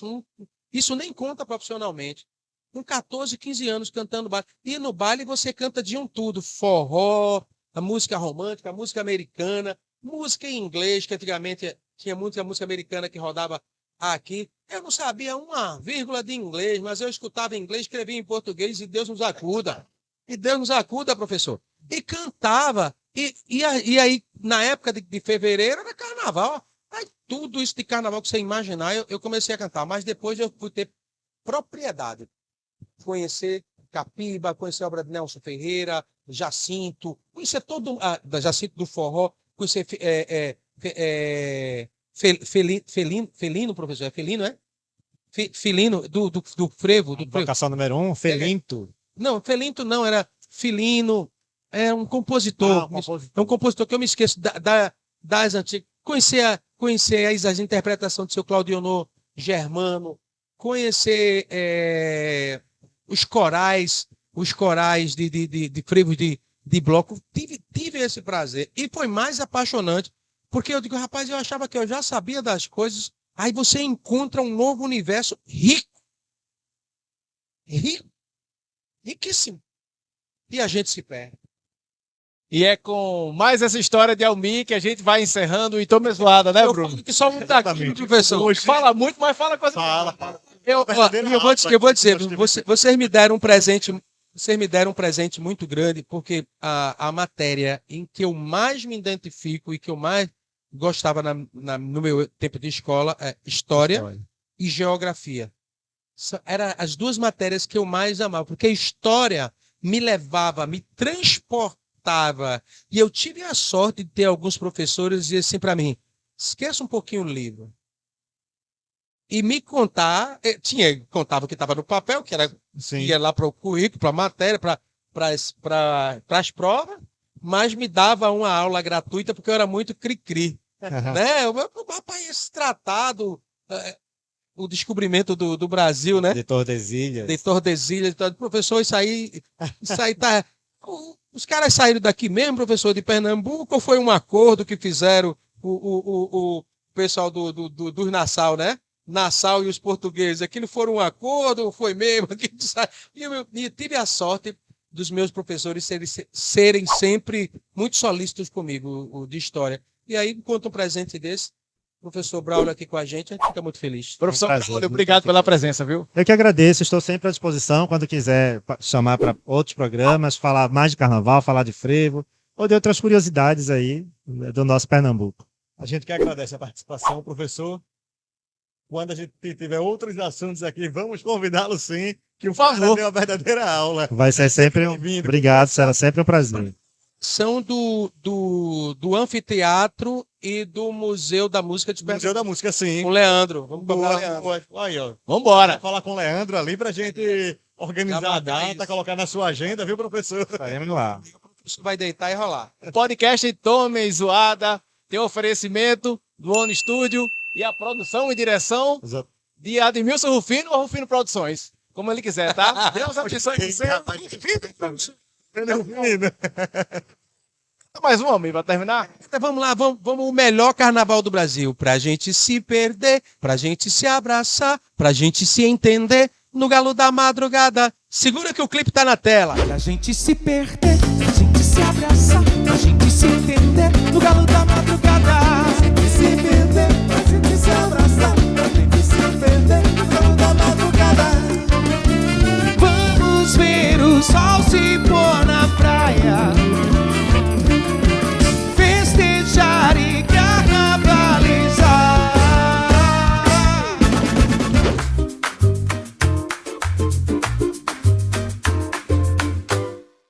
Isso nem conta profissionalmente. Com 14, 15 anos cantando baile. E no baile você canta de um tudo. Forró, a música romântica, a música americana, música em inglês, que antigamente tinha muita música americana que rodava aqui. Eu não sabia uma vírgula de inglês, mas eu escutava em inglês, escrevia em português, e Deus nos acuda. E Deus nos acuda, professor. E cantava. E aí, na época de fevereiro, era carnaval. Aí, tudo isso de carnaval que você imaginar, eu comecei a cantar. Mas depois eu fui ter propriedade. Conhecer Capiba, conhecer a obra de Nelson Ferreira, Jacinto, conhecer todo da Jacinto do Forró, conhecer Felino, professor, é Felino, é? Felino, do Frevo.
Vocação número 1, Felinto.
Não, Felinto não, era Filino, é um compositor. É um compositor que eu me esqueço das antigas. Conhecer as interpretações do seu Claudionor Germano, conhecer os corais de frevos de bloco. Tive esse prazer. E foi mais apaixonante, porque eu digo, rapaz, eu achava que eu já sabia das coisas, aí você encontra um novo universo rico, riquíssimo. E a gente se perde.
E é com mais essa história de Almir que a gente vai encerrando o Então Mesoada, né, Bruno?
Eu falo que só um daqui, professor.
Fala muito, mas fala coisa.
Fala.
Eu vou dizer, vocês me deram um presente. Vocês me deram um presente muito grande, porque a matéria em que eu mais me identifico e que eu mais gostava no meu tempo de escola é História e Geografia. Eram as duas matérias que eu mais amava, porque a História me levava, me transportava. E eu tive a sorte de ter alguns professores dizer assim para mim, esqueça um pouquinho o livro. E me contar, contava o que estava no papel, que era ia lá para o currículo, para a matéria, para as provas, mas me dava uma aula gratuita porque eu era muito cri-cri. Né? Rapaz, esse tratado, o descobrimento do Brasil, né?
De Tordesilhas.
Professor, isso aí tá... Os caras saíram daqui mesmo, professor, de Pernambuco, ou foi um acordo que fizeram o pessoal dos Nassau, né? Nassau e os portugueses. Aquilo foi um acordo, foi mesmo? E eu tive a sorte dos meus professores serem sempre muito solícitos comigo, de história. E aí, enquanto um presente desse, o professor Braulio aqui com a gente fica muito feliz.
Professor Braulio, obrigado pela presença, viu?
Eu que agradeço, estou sempre à disposição quando quiser chamar para outros programas, falar mais de carnaval, falar de frevo, ou de outras curiosidades aí do nosso Pernambuco.
A gente que agradece a participação, professor. Quando a gente tiver outros assuntos aqui, vamos convidá-lo sim, que o favor deu uma verdadeira aula.
Vai ser sempre obrigado, será sempre um prazer.
São do Anfiteatro e do Museu da Música de Pernambuco.
Museu da Música, sim.
Com o Leandro. Vamos com o Leandro.
Aí, ó.
Vambora.
Vamos falar com o Leandro ali pra gente organizar a data, colocar na sua agenda, viu, professor?
Estaremos lá.
O professor vai deitar e rolar.
O podcast Então Mesoada tem oferecimento do ONU Studio e a produção e direção de Admilson Rufino ou Rufino Produções. Como ele quiser, tá? Deus abençoe você. Mais um, amigo, para terminar?
Então, vamos lá, vamos o melhor carnaval do Brasil. Pra gente se perder, pra gente se abraçar, pra gente se entender no galo da madrugada. Segura que o clipe tá na tela.
Pra gente se perder, pra gente se abraçar, pra gente se entender no galo da madrugada. Pra gente se perder, pra gente se abraçar, pra gente se entender no galo da madrugada. Vamos ver o sol se pôr.